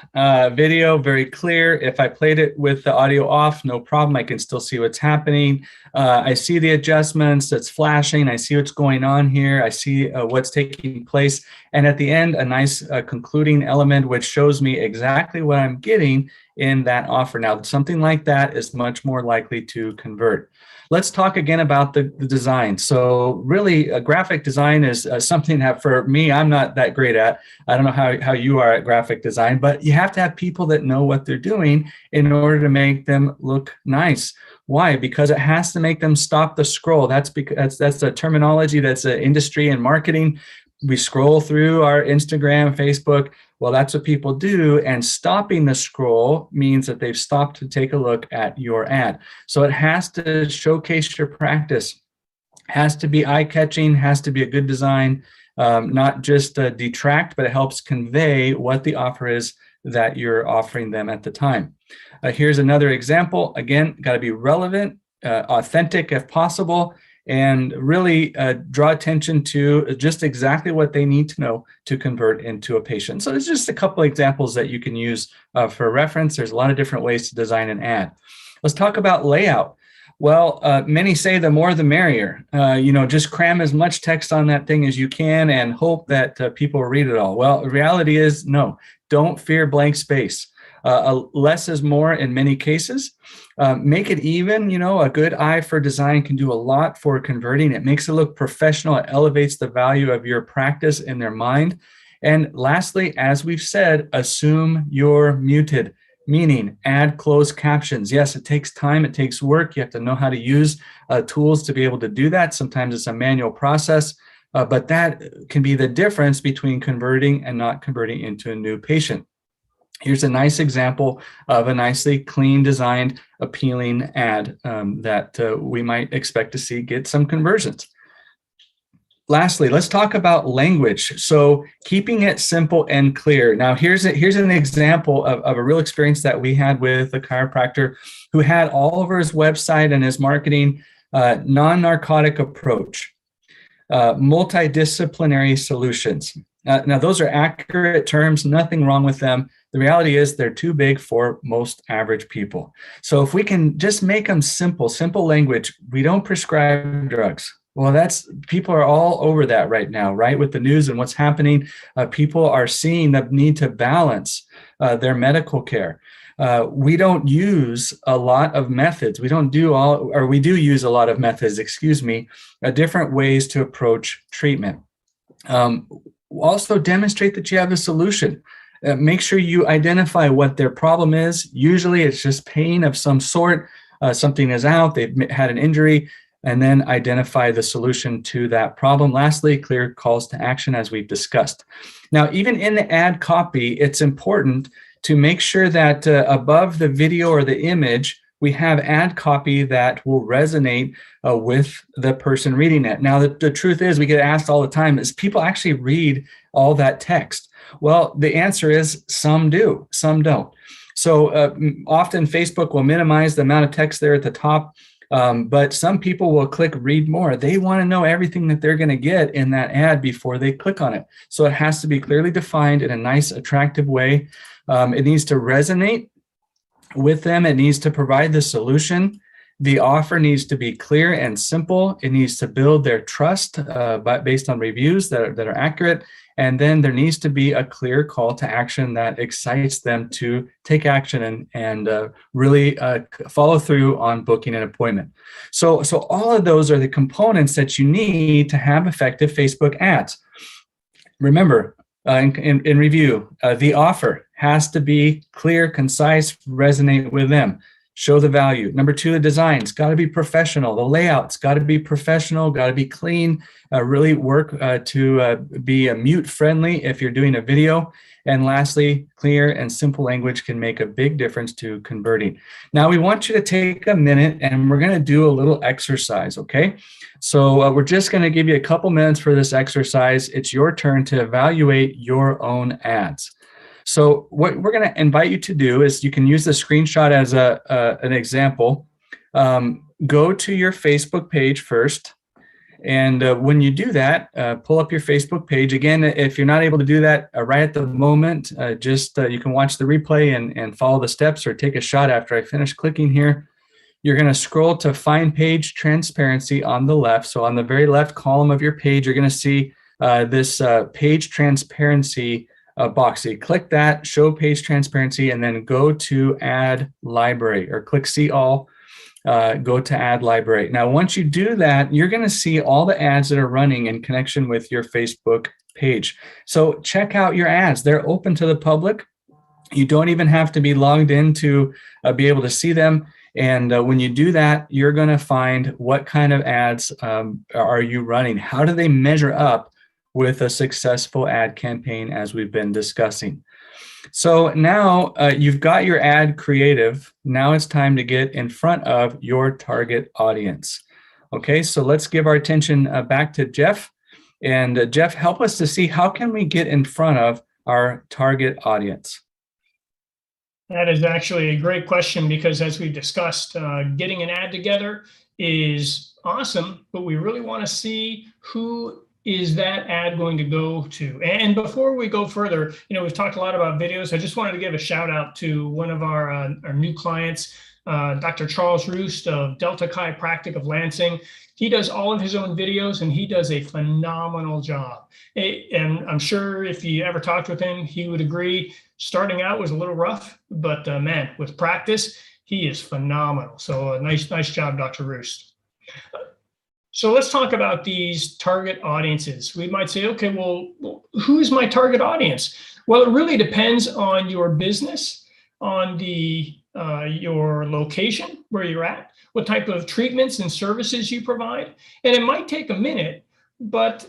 Video, very clear. If I played it with the audio off, no problem. I can still see what's happening. I see the adjustments. It's flashing. I see what's going on here. I see what's taking place. And at the end, a nice concluding element, which shows me exactly what I'm getting in that offer. Now, something like that is much more likely to convert. Let's talk again about the design. So really, graphic design is something that for me, I'm not that great at. I don't know how you are at graphic design, but you have to have people that know what they're doing in order to make them look nice. Why? Because it has to make them stop the scroll. That's because that's a terminology that's an industry and marketing. We scroll through our Instagram, Facebook. Well, that's what people do. And stopping the scroll means that they've stopped to take a look at your ad. So it has to showcase your practice, has to be eye-catching, has to be a good design, not just detract, but it helps convey what the offer is that you're offering them at the time. Here's another example. Again, got to be relevant, authentic if possible, and really draw attention to just exactly what they need to know to convert into a patient. So there's just a couple of examples that you can use for reference. There's a lot of different ways to design an ad. Let's talk about layout. Well, many say the more the merrier. Just cram as much text on that thing as you can and hope that people read it all. Well, the reality is no, don't fear blank space. Less is more in many cases. Make it even, a good eye for design can do a lot for converting. It makes it look professional. It elevates the value of your practice in their mind. And lastly, as we've said, assume you're muted, meaning add closed captions. Yes, it takes time. It takes work. You have to know how to use tools to be able to do that. Sometimes it's a manual process, but that can be the difference between converting and not converting into a new patient. Here's a nice example of a nicely clean, designed, appealing ad that we might expect to see get some conversions. Lastly, let's talk about language. So keeping it simple and clear. Now, here's an example of a real experience that we had with a chiropractor who had all over his website and his marketing non-narcotic approach, multidisciplinary solutions. Now, those are accurate terms, nothing wrong with them. The reality is they're too big for most average people. So if we can just make them simple language, we don't prescribe drugs. Well, people are all over that right now, right? With the news and what's happening, people are seeing the need to balance their medical care. We don't use a lot of methods. We do use a lot of methods, different ways to approach treatment. Also demonstrate that you have a solution. Make sure you identify what their problem is. Usually it's just pain of some sort. Something is out, they've had an injury, and then identify the solution to that problem. Lastly, clear calls to action, as we've discussed. Now, even in the ad copy, it's important to make sure that above the video or the image, we have ad copy that will resonate with the person reading it. Now, the truth is, we get asked all the time, is people actually read all that text? Well, the answer is some do, some don't. So often Facebook will minimize the amount of text there at the top, but some people will click read more. They want to know everything that they're going to get in that ad before they click on it. So it has to be clearly defined in a nice, attractive way. It needs to resonate with them. It needs to provide the solution. The offer needs to be clear and simple. It needs to build their trust based on reviews that are accurate. And then there needs to be a clear call to action that excites them to take action and really follow through on booking an appointment. So all of those are the components that you need to have effective Facebook ads. Remember, in review, the offer has to be clear, concise, resonate with them. Show the value. Number two, the design's got to be professional. The layout's got to be professional, got to be clean, really work to be mute friendly if you're doing a video. And lastly, clear and simple language can make a big difference to converting. Now we want you to take a minute and we're going to do a little exercise, okay? So we're just going to give you a couple minutes for this exercise. It's your turn to evaluate your own ads. So what we're going to invite you to do is you can use the screenshot as an example. Go to your Facebook page first. And when you do that, pull up your Facebook page. Again, if you're not able to do that right at the moment, you can watch the replay and follow the steps or take a shot after I finish clicking here. You're going to scroll to find page transparency on the left. So on the very left column of your page, you're going to see this page transparency box. So you click that, show page transparency, and then go to add library or click see all, go to add library. Now, once you do that, you're going to see all the ads that are running in connection with your Facebook page. So check out your ads. They're open to the public. You don't even have to be logged in to be able to see them. And when you do that, you're going to find what kind of ads are you running? How do they measure up with a successful ad campaign as we've been discussing? So now you've got your ad creative. Now it's time to get in front of your target audience. Okay, so let's give our attention back to Jeff. And Jeff, help us to see how can we get in front of our target audience? That is actually a great question because as we've discussed, getting an ad together is awesome, but we really want to see who is that ad going to go to. And before we go further, we've talked a lot about videos. I just wanted to give a shout out to one of our new clients, Dr. Charles Roost of Delta Chiropractic of Lansing. He does all of his own videos and he does a phenomenal job. And I'm sure if you ever talked with him, he would agree. Starting out was a little rough, but man, with practice, he is phenomenal. So nice job, Dr. Roost. So let's talk about these target audiences. We might say, okay, well, who's my target audience? Well, it really depends on your business, on your location, where you're at, what type of treatments and services you provide. And it might take a minute, but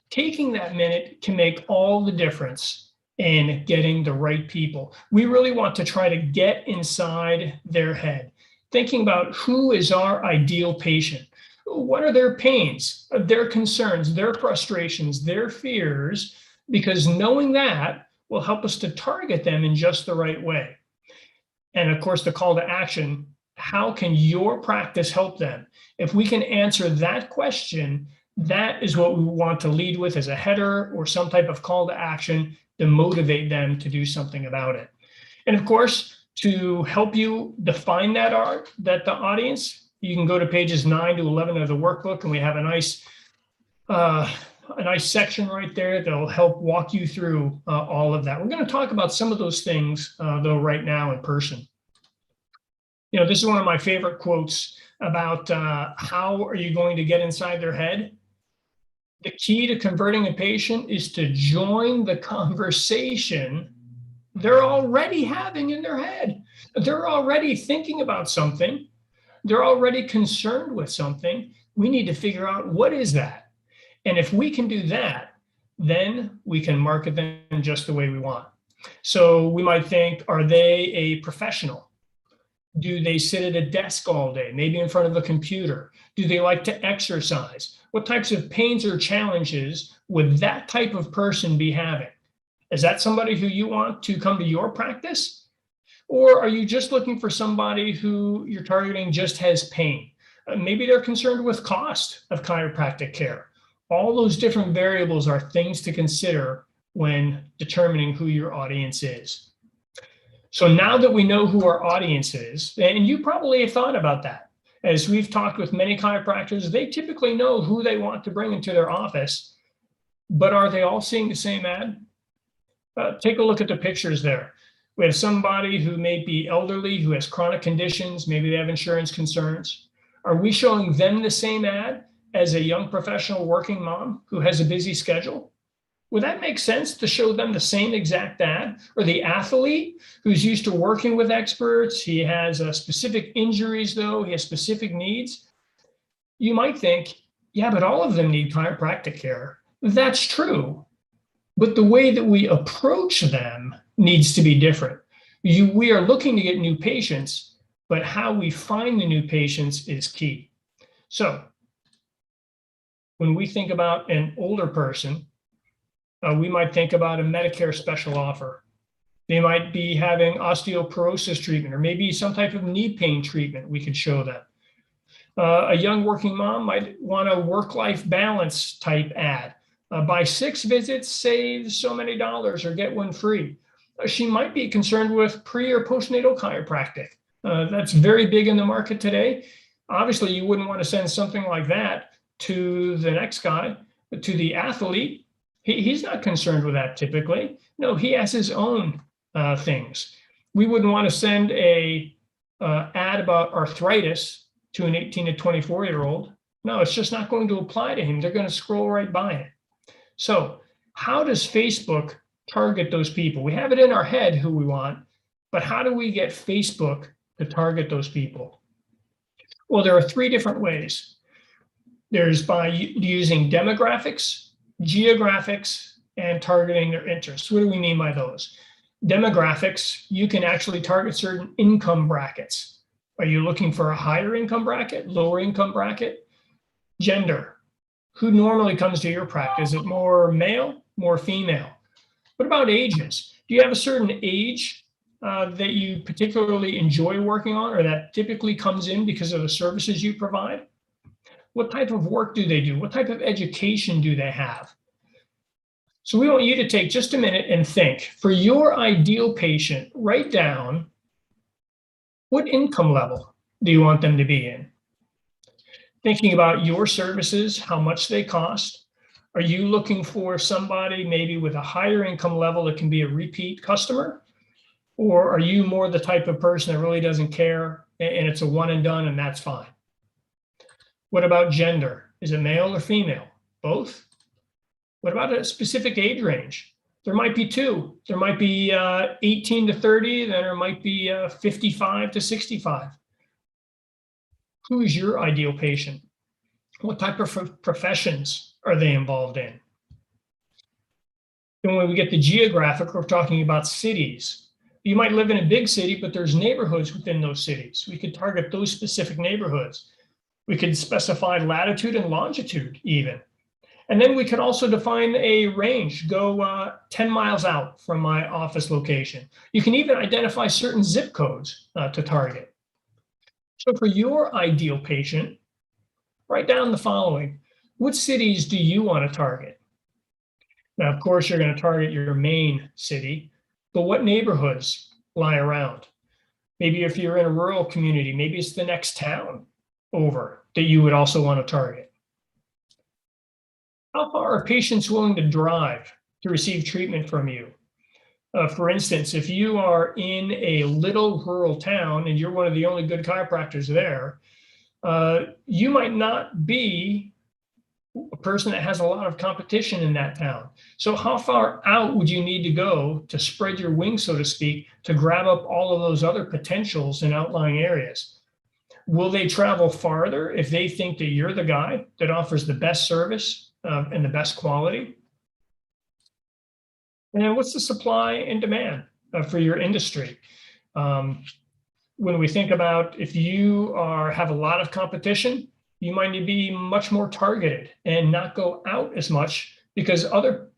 taking that minute can make all the difference in getting the right people. We really want to try to get inside their head, thinking about who is our ideal patient. What are their pains, their concerns, their frustrations, their fears? Because knowing that will help us to target them in just the right way. And of course, the call to action, how can your practice help them? If we can answer that question, that is what we want to lead with as a header or some type of call to action to motivate them to do something about it. And of course, to help you define the audience, you can go to pages 9 to 11 of the workbook, and we have a nice section right there that'll help walk you through all of that. We're going to talk about some of those things, though, right now in person. This is one of my favorite quotes about how are you going to get inside their head. The key to converting a patient is to join the conversation they're already having in their head. They're already thinking about something. They're already concerned with something. We need to figure out what is that. And if we can do that, then we can market them just the way we want. So we might think, are they a professional? Do they sit at a desk all day, maybe in front of a computer? Do they like to exercise? What types of pains or challenges would that type of person be having? Is that somebody who you want to come to your practice? Or are you just looking for somebody who you're targeting just has pain? Maybe they're concerned with cost of chiropractic care. All those different variables are things to consider when determining who your audience is. So now that we know who our audience is, and you probably have thought about that, As we've talked with many chiropractors, they typically know who they want to bring into their office, but are they all seeing the same ad? Take a look at the pictures there. We have somebody who may be elderly, who has chronic conditions, maybe they have insurance concerns. Are we showing them the same ad as a young professional working mom who has a busy schedule? Would that make sense to show them the same exact ad? Or the athlete who's used to working with experts, he has specific injuries though, he has specific needs. You might think, yeah, but all of them need chiropractic care. That's true. But the way that we approach them needs to be different. We are looking to get new patients, but how we find the new patients is key. So when we think about an older person, we might think about a Medicare special offer. They might be having osteoporosis treatment, or maybe some type of knee pain treatment we could show them. A young working mom might want a work-life balance type ad. Buy 6 visits, save so many dollars, or get one free. She might be concerned with pre or postnatal chiropractic. That's very big in the market today. Obviously, you wouldn't want to send something like that to the next guy, but to the athlete. He's not concerned with that typically. No, he has his own things. We wouldn't want to send a ad about arthritis to an 18 to 24-year-old. No, it's just not going to apply to him. They're going to scroll right by it. So how does Facebook target those people? We have it in our head who we want, but how do we get Facebook to target those people? Well, there are 3 different ways. There's by using demographics, geographics, and targeting their interests. What do we mean by those? Demographics, you can actually target certain income brackets. Are you looking for a higher income bracket, lower income bracket? Gender, who normally comes to your practice? Is it more male, more female? What about ages? Do you have a certain age that you particularly enjoy working on, or that typically comes in because of the services you provide? What type of work do they do? What type of education do they have? So we want you to take just a minute and think, for your ideal patient, write down what income level do you want them to be in? Thinking about your services, how much they cost. Are you looking for somebody maybe with a higher income level that can be a repeat customer? Or are you more the type of person that really doesn't care and it's a one and done and that's fine? What about gender? Is it male or female? Both? What about a specific age range? There might be 2. There might be 18 to 30, then there might be 55 to 65. Who is your ideal patient? What type of professions are they involved in? And when we get the geographic, we're talking about cities. You might live in a big city, but there's neighborhoods within those cities. We could target those specific neighborhoods. We could specify latitude and longitude even. And then we could also define a range, go 10 miles out from my office location. You can even identify certain zip codes to target. So for your ideal patient, write down the following. What cities do you want to target? Now, of course, you're going to target your main city, but what neighborhoods lie around? Maybe if you're in a rural community, maybe it's the next town over that you would also want to target. How far are patients willing to drive to receive treatment from you? For instance, if you are in a little rural town and you're one of the only good chiropractors there, you might not be a person that has a lot of competition in that town. So how far out would you need to go to spread your wings, so to speak, to grab up all of those other potentials in outlying areas? Will they travel farther if they think that you're the guy that offers the best service and the best quality? And then what's the supply and demand for your industry? When we think about if you have a lot of competition, you might need to be much more targeted and not go out as much because other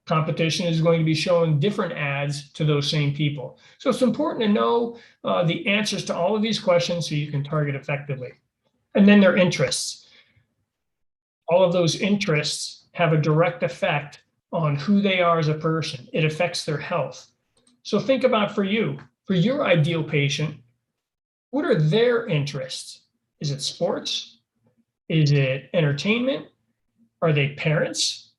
competition is going to be showing different ads to those same people. So it's important to know the answers to all of these questions so you can target effectively. And then their interests. All of those interests have a direct effect on who they are as a person. It affects their health. So think about for you, for your ideal patient, what are their interests? Is it sports? Is it entertainment? Are they parents?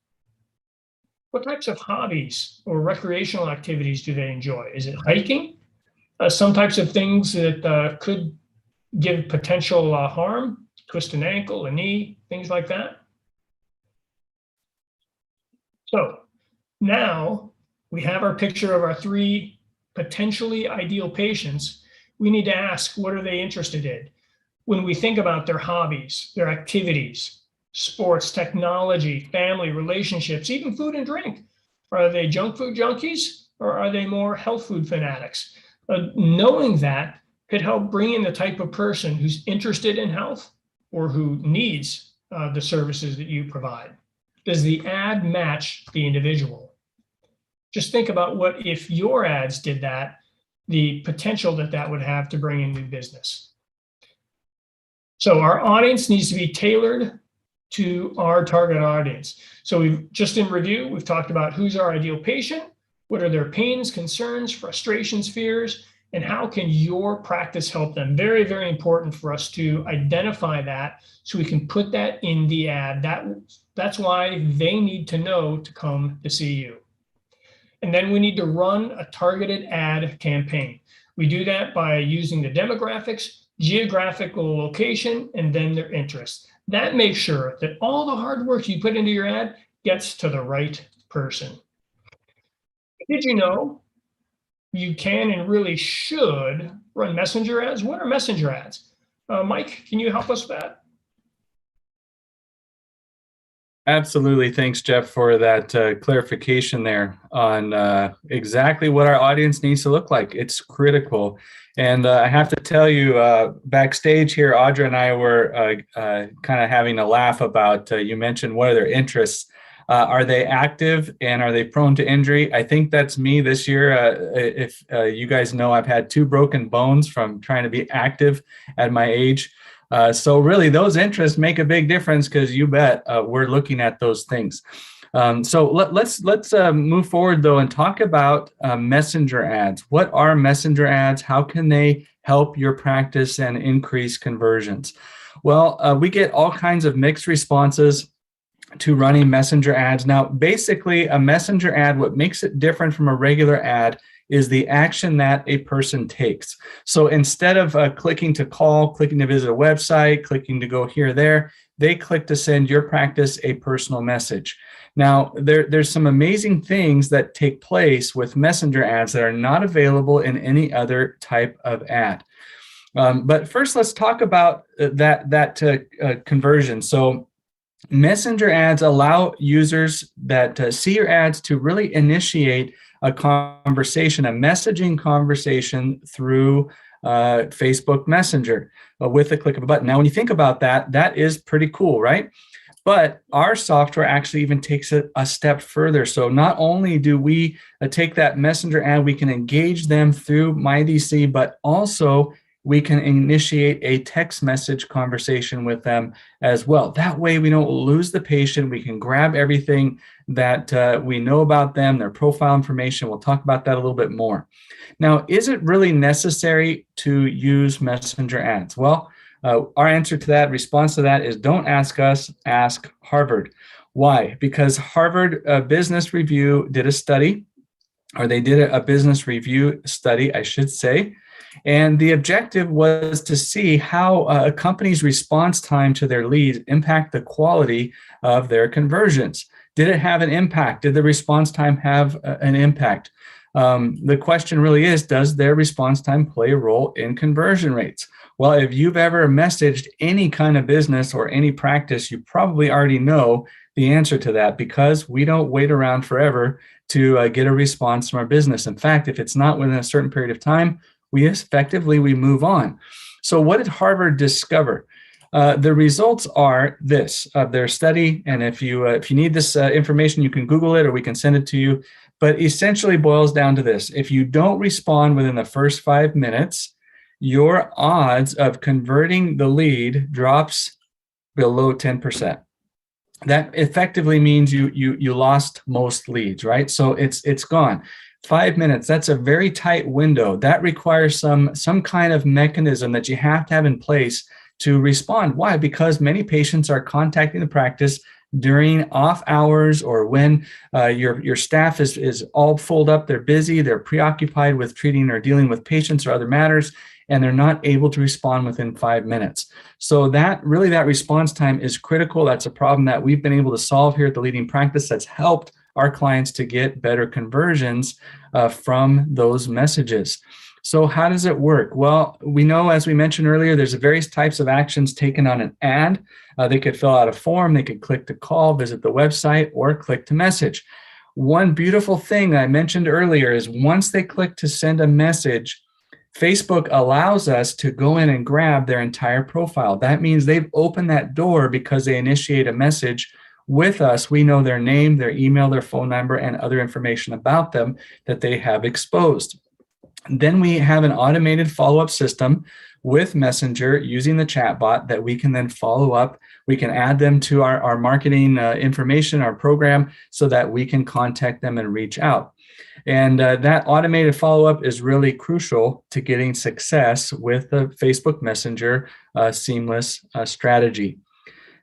What types of hobbies or recreational activities do they enjoy? Is it hiking? Some types of things that could give potential harm, twist an ankle, a knee, things like that. So now we have our picture of our 3 potentially ideal patients. We need to ask, what are they interested in? When we think about their hobbies, their activities, sports, technology, family, relationships, even food and drink, are they junk food junkies or are they more health food fanatics? Knowing that could help bring in the type of person who's interested in health or who needs the services that you provide. Does the ad match the individual? Just think about what if your ads did that, the potential that that would have to bring in new business. So our audience needs to be tailored to our target audience. So we've just in review, we've talked about who's our ideal patient, what are their pains, concerns, frustrations, fears, and how can your practice help them? Very, very important for us to identify that so we can put that in the ad. That's why they need to know to come to see you. And then we need to run a targeted ad campaign. We do that by using the demographics, geographical location, and then their interests. That makes sure that all the hard work you put into your ad gets to the right person. Did you know you can and really should run messenger ads? What are messenger ads? Mike, can you help us with that? Absolutely. Thanks, Jeff, for that clarification there on exactly what our audience needs to look like. It's critical. And I have to tell you, backstage here, Audra and I were kind of having a laugh about, you mentioned what are their interests. Are they active and are they prone to injury? I think that's me this year. If you guys know, I've had 2 broken bones from trying to be active at my age. So really those interests make a big difference because you bet we're looking at those things. So let's move forward though and talk about messenger ads. What are messenger ads? How can they help your practice and increase conversions? Well, we get all kinds of mixed responses to running messenger ads. Now, basically a messenger ad, what makes it different from a regular ad is the action that a person takes. So instead of clicking to call, clicking to visit a website, clicking to go here or there, they click to send your practice a personal message. Now, there's some amazing things that take place with messenger ads that are not available in any other type of ad. But first, let's talk about that conversion. So messenger ads allow users that see your ads to really initiate a conversation, a messaging conversation through Facebook Messenger with a click of a button. Now, when you think about that, that is pretty cool, right? But our software actually even takes it a step further. So not only do we take that messenger ad, we can engage them through MyDC, but also we can initiate a text message conversation with them as well. That way we don't lose the patient. We can grab everything that we know about them, their profile information. We'll talk about that a little bit more. Now, is it really necessary to use messenger ads? Well, our answer to that, response to that is don't ask us, ask Harvard. Why? Because Harvard Business Review did a study, or they did a business review study, I should say. And the objective was to see how a company's response time to their leads impact the quality of their conversions. Did it have an impact? Did the response time have an impact? The question really is, does their response time play a role in conversion rates? Well, if you've ever messaged any kind of business or any practice, you probably already know the answer to that because we don't wait around forever to get a response from our business. In fact, if it's not within a certain period of time, we move on. So what did Harvard discover? The results are this of their study. And if you need this information, you can Google it or we can send it to you. But essentially boils down to this. If you don't respond within the first 5 minutes, your odds of converting the lead drops below 10%. That effectively means you lost most leads, right? So it's gone. 5 minutes, that's a very tight window. That requires some kind of mechanism that you have to have in place to respond. Why? Because many patients are contacting the practice during off hours, or when your staff is all full up, they're busy, they're preoccupied with treating or dealing with patients or other matters, and they're not able to respond within 5 minutes. So that response time is critical. That's a problem that we've been able to solve here at the Leading Practice that's helped our clients to get better conversions from those messages. So how does it work? Well, we know, as we mentioned earlier, there's various types of actions taken on an ad. They could fill out a form, they could click to call, visit the website, or click to message. One beautiful thing I mentioned earlier is once they click to send a message, Facebook allows us to go in and grab their entire profile. That means they've opened that door because they initiate a message with us. We know their name, their email, their phone number, and other information about them that they have exposed. Then we have an automated follow-up system with Messenger using the chatbot that we can then follow up. We can add them to our marketing information, our program, so that we can contact them and reach out. And that automated follow-up is really crucial to getting success with the Facebook Messenger seamless strategy.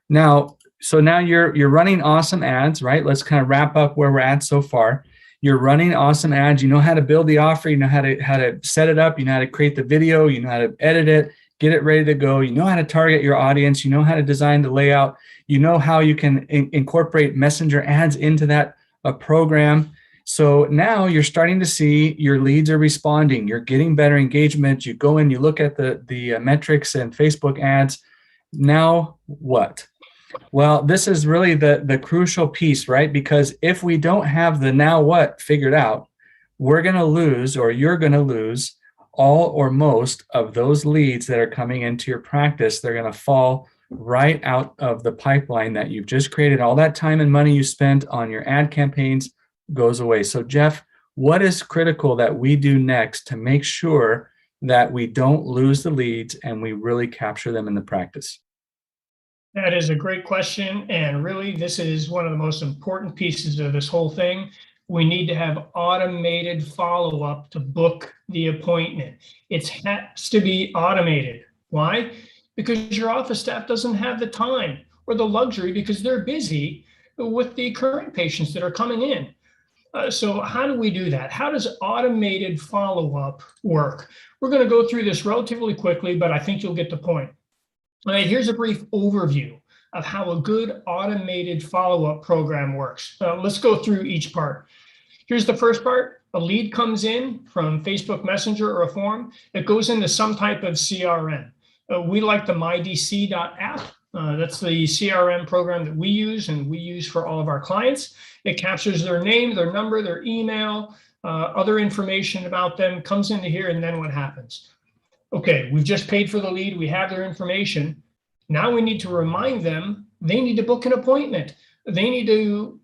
Now, you're running awesome ads, right? Let's kind of wrap up where we're at so far. You're running awesome ads. You know how to build the offer. You know how to set it up. You know how to create the video. You know how to edit it, get it ready to go. You know how to target your audience. You know how to design the layout. You know how you can incorporate messenger ads into that program. So now you're starting to see your leads are responding. You're getting better engagement. You go in, you look at the metrics and Facebook ads. Now what? Well, this is really the crucial piece, right? Because if we don't have the now what figured out, we're going to lose, or you're going to lose, all or most of those leads that are coming into your practice. They're going to fall right out of the pipeline that you've just created. All that time and money you spent on your ad campaigns goes away. So Jeff, what is critical that we do next to make sure that we don't lose the leads and we really capture them in the practice? That is a great question. And really, this is one of the most important pieces of this whole thing. We need to have automated follow-up to book the appointment. It has to be automated. Why? Because your office staff doesn't have the time or the luxury, because they're busy with the current patients that are coming in. So how do we do that? How does automated follow-up work? We're going to go through this relatively quickly, but I think you'll get the point. All right, here's a brief overview of how a good automated follow-up program works. Let's go through each part. Here's the first part. A lead comes in from Facebook Messenger or a form. It goes into some type of CRM. We like the mydc.app. That's the CRM program that we use and we use for all of our clients. It captures their name, their number, their email, other information about them, comes into here, and then what happens? Okay, we've just paid for the lead. We have their information. Now we need to remind them they need to book an appointment. They need to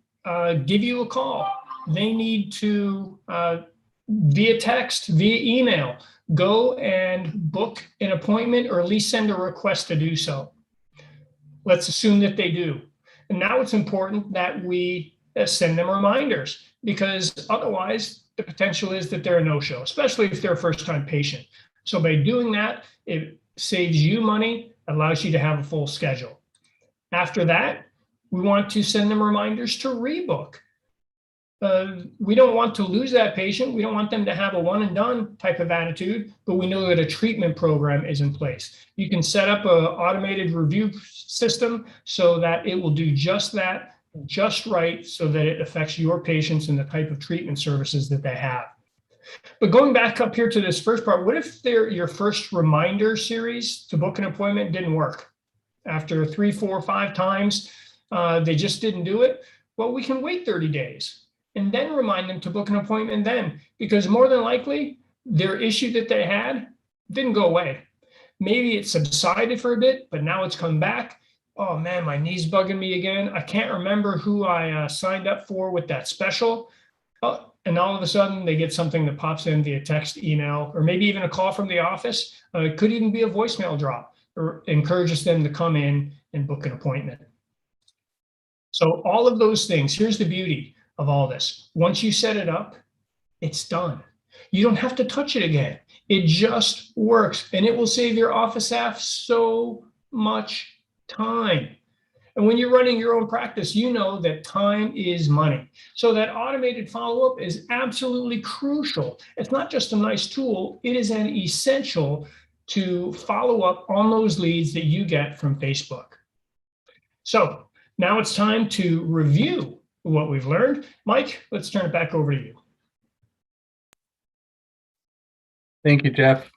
give you a call. They need to, via text, via email, go and book an appointment, or at least send a request to do so. Let's assume that they do. And now it's important that we send them reminders, because otherwise the potential is that they're a no-show, especially if they're a first-time patient. So by doing that, it saves you money, allows you to have a full schedule. After that, we want to send them reminders to rebook. We don't want to lose that patient. We don't want them to have a one and done type of attitude, but we know that a treatment program is in place. You can set up an automated review system so that it will do just that, just right, so that it affects your patients and the type of treatment services that they have. But going back up here to this first part, what if your first reminder series to book an appointment didn't work? After 3, 4, 5 times, they just didn't do it. Well, we can wait 30 days and then remind them to book an appointment then, because more than likely their issue that they had didn't go away. Maybe it subsided for a bit, but now it's come back. Oh man, my knee's bugging me again. I can't remember who I signed up for with that special. Oh, and all of a sudden they get something that pops in via text, email, or maybe even a call from the office. It could even be a voicemail drop, or encourages them to come in and book an appointment. So all of those things, here's the beauty of all this. Once you set it up, it's done. You don't have to touch it again. It just works, and it will save your office staff so much time. And when you're running your own practice, you know that time is money. So that automated follow-up is absolutely crucial. It's not just a nice tool, it is an essential to follow up on those leads that you get from Facebook. So now it's time to review what we've learned. Mike, let's turn it back over to you. Thank you, Jeff.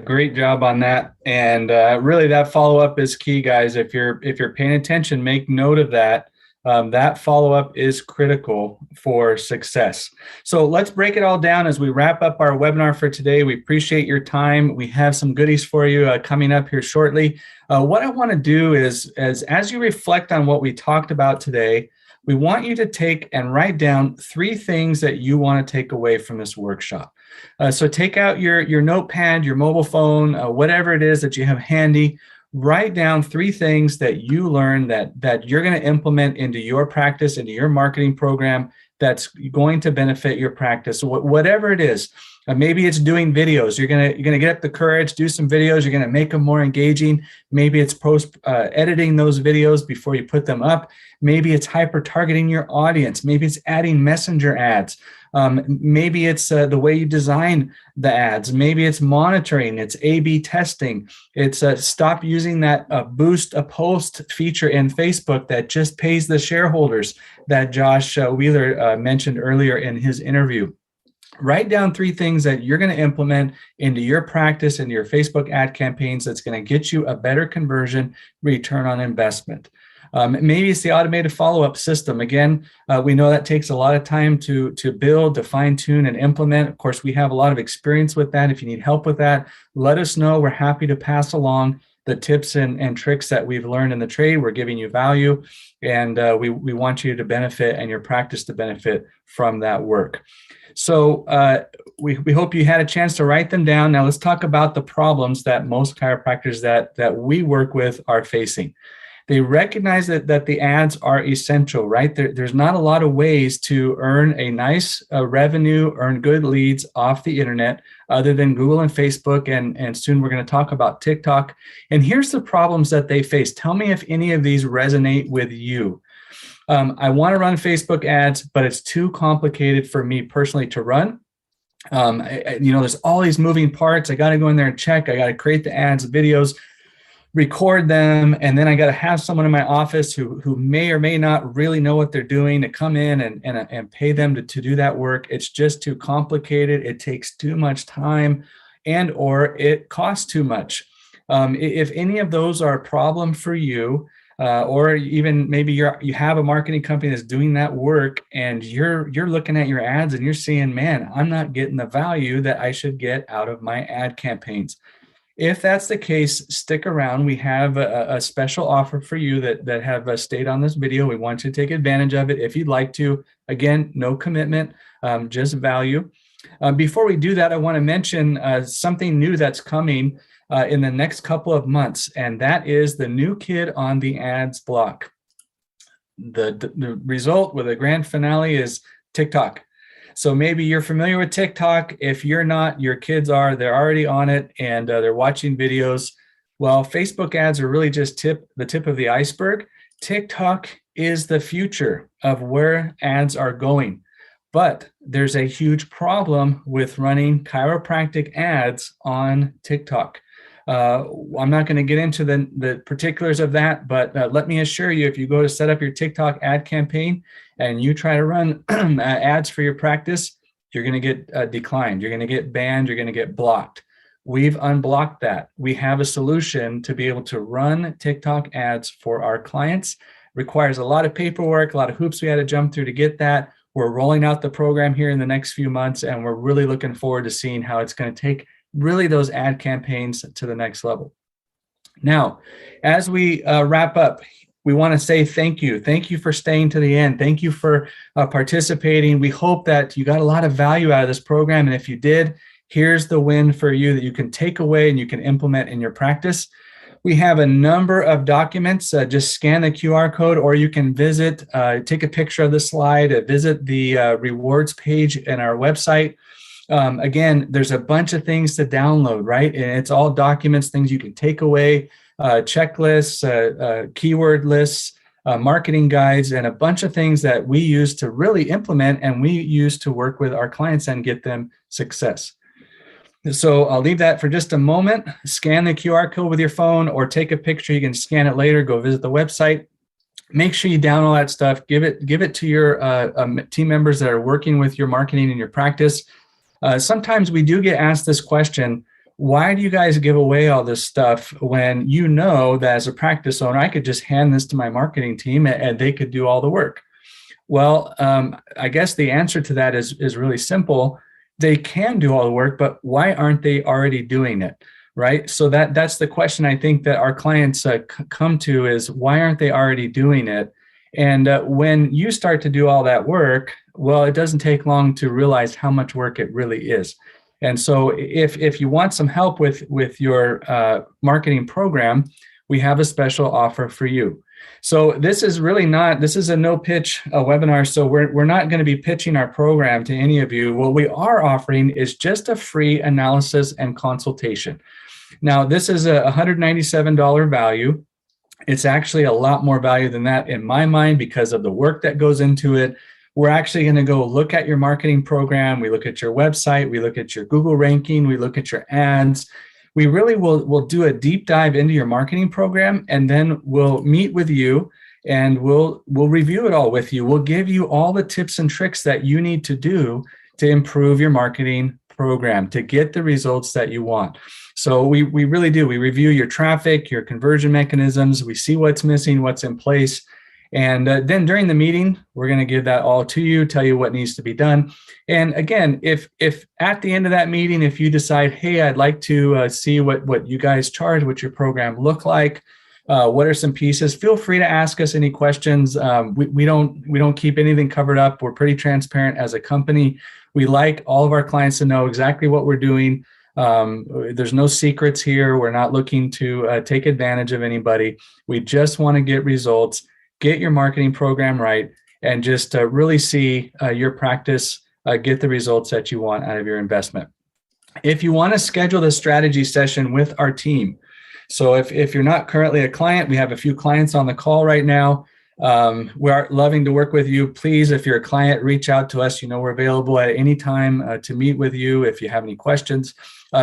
Great job on that. And really that follow-up is key, guys. If you're paying attention, make note of that. That follow-up is critical for success. So let's break it all down as we wrap up our webinar for today. We appreciate your time. We have some goodies for you coming up here shortly. What I want to do is, as you reflect on what we talked about today, we want you to take and write down 3 things that you want to take away from this workshop. So take out your notepad, your mobile phone, whatever it is that you have handy. Write down 3 things that you learned that you're going to implement into your practice, into your marketing program that's going to benefit your practice. Whatever it is. Maybe it's doing videos. You're gonna get up the courage, do some videos. You're gonna make them more engaging. Maybe it's editing those videos before you put them up. Maybe it's hyper targeting your audience. Maybe it's adding messenger ads. Maybe it's the way you design the ads. Maybe it's monitoring. It's A/B testing. It's stop using that boost a post feature in Facebook that just pays the shareholders that Josh Wheeler mentioned earlier in his interview. Write down 3 things that you're going to implement into your practice, into your Facebook ad campaigns that's going to get you a better conversion return on investment. Maybe it's the automated follow-up system. Again, we know that takes a lot of time to build, to fine-tune, and implement. Of course, we have a lot of experience with that. If you need help with that, let us know. We're happy to pass along the tips and tricks that we've learned in the trade. We're giving you value, and we want you to benefit and your practice to benefit from that work. So we hope you had a chance to write them down. Now let's talk about the problems that most chiropractors that we work with are facing. They recognize that the ads are essential, right? There's not a lot of ways to earn a nice revenue, earn good leads off the internet other than Google and Facebook, and soon we're going to talk about TikTok. And here's the problems that they face. Tell me if any of these resonate with you. I want to run Facebook ads, but it's too complicated for me personally to run. There's all these moving parts. I got to go in there and check. I got to create the ads, videos, record them, and then I got to have someone in my office who may or may not really know what they're doing to come in and pay them to do that work. It's just too complicated. It takes too much time, and or it costs too much. If any of those are a problem for you, or even maybe you have a marketing company that's doing that work, and you're looking at your ads and you're seeing, man, I'm not getting the value that I should get out of my ad campaigns. If that's the case, stick around. We have a special offer for you that have stayed on this video. We want you to take advantage of it if you'd like to. Again, no commitment, just value. Before we do that, I want to mention something new that's coming in the next couple of months, and that is the new kid on the ads block. The result with a grand finale is TikTok. So maybe you're familiar with TikTok. If you're not, your kids are. They're already on it, and they're watching videos. Well, Facebook ads are really just the tip of the iceberg. TikTok is the future of where ads are going. But there's a huge problem with running chiropractic ads on TikTok. I'm not going to get into the particulars of that, but let me assure you, if you go to set up your TikTok ad campaign and you try to run ads for your practice, you're going to get declined. You're going to get banned. You're going to get blocked. We've unblocked that. We have a solution to be able to run TikTok ads for our clients. Requires a lot of paperwork, a lot of hoops we had to jump through to get that. We're rolling out the program here in the next few months, and we're really looking forward to seeing how it's going to take really those ad campaigns to the next level. Now, as we wrap up, we want to say thank you. Thank you for staying to the end. Thank you for participating. We hope that you got a lot of value out of this program. And if you did, here's the win for you that you can take away and you can implement in your practice. We have a number of documents. Just scan the QR code, or you can visit, take a picture of the slide, visit the rewards page in our website. Again, there's a bunch of things to download, right? And it's all documents, things you can take away. checklists, keyword lists, marketing guides, and a bunch of things that we use to really implement and we use to work with our clients and get them success. So I'll leave that for just a moment. Scan the QR code with your phone or take a picture. You can scan it later, go visit the website. Make sure you download that stuff. Give it to your team members that are working with your marketing and your practice. Sometimes we do get asked this question, why do you guys give away all this stuff when you know that as a practice owner, I could just hand this to my marketing team and they could do all the work? Well, I guess the answer to that is really simple. They can do all the work, but why aren't they already doing it? Right? So that's the question I think that our clients come to is, why aren't they already doing it? And when you start to do all that work, well, it doesn't take long to realize how much work it really is. And so if you want some help with your marketing program, we have a special offer for you. So this is a no pitch webinar. So we're not going to be pitching our program to any of you. What we are offering is just a free analysis and consultation. Now, this is a $197 value. It's actually a lot more value than that in my mind because of the work that goes into it. We're actually going to go look at your marketing program. We look at your website. We look at your Google ranking. We look at your ads. We really will do a deep dive into your marketing program, and then we'll meet with you and we'll review it all with you. We'll give you all the tips and tricks that you need to do to improve your marketing program, to get the results that you want. So we really do. We review your traffic, your conversion mechanisms. We see what's missing, what's in place. And then during the meeting, we're going to give that all to you, tell you what needs to be done. And again, if at the end of that meeting, if you decide, hey, I'd like to see what you guys charge, what your program look like, what are some pieces, feel free to ask us any questions. We don't keep anything covered up. We're pretty transparent as a company. We like all of our clients to know exactly what we're doing. There's no secrets here. We're not looking to take advantage of anybody. We just want to get results, get your marketing program right, and just really see your practice get the results that you want out of your investment. If you want to schedule the strategy session with our team, so if you're not currently a client, we have a few clients on the call right now. We are loving to work with you. Please, if you're a client, reach out to us. We're available at any time to meet with you if you have any questions.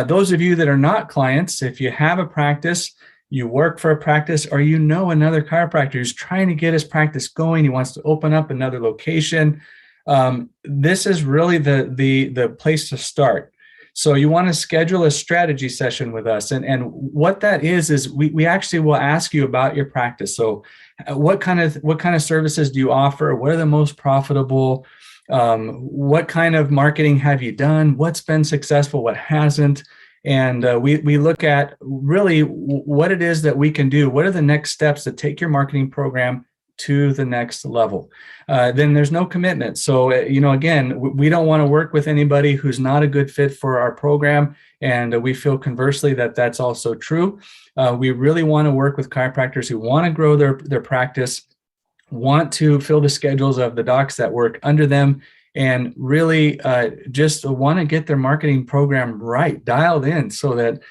Those of you that are not clients, if you have a practice, you work for a practice, or another chiropractor who's trying to get his practice going, he wants to open up another location, this is really the place to start. So you want to schedule a strategy session with us. And what that is we actually will ask you about your practice. So what kind of services do you offer? What are the most profitable? What kind of marketing have you done? What's been successful? What hasn't? And we look at really what it is that we can do. What are the next steps to take your marketing program to the next level? Then there's no commitment. So, again, we don't want to work with anybody who's not a good fit for our program. And we feel conversely that that's also true. We really want to work with chiropractors who want to grow their practice, want to fill the schedules of the docs that work under them, and really just want to get their marketing program right, dialed in, so that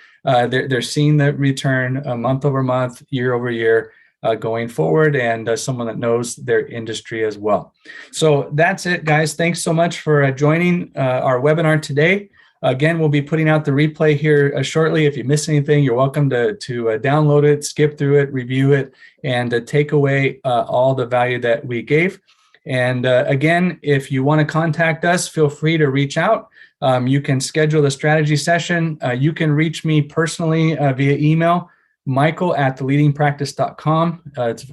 they're seeing the return month over month, year over year, going forward, and someone that knows their industry as well. So that's it, guys. Thanks so much for joining our webinar today. Again, we'll be putting out the replay here shortly. If you miss anything, you're welcome to download it, skip through it, review it, and take away all the value that we gave. And again, if you want to contact us, feel free to reach out. You can schedule the strategy session. You can reach me personally via email, michael@theleadingpractice.com. It's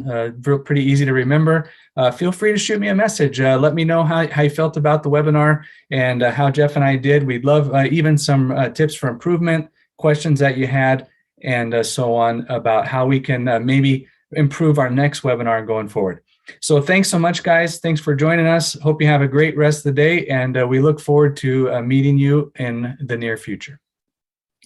pretty easy to remember. Feel free to shoot me a message. Let me know how you felt about the webinar and how Jeff and I did. We'd love even some tips for improvement, questions that you had, and so on about how we can maybe improve our next webinar going forward. So thanks so much, guys. Thanks for joining us. Hope you have a great rest of the day, and we look forward to meeting you in the near future.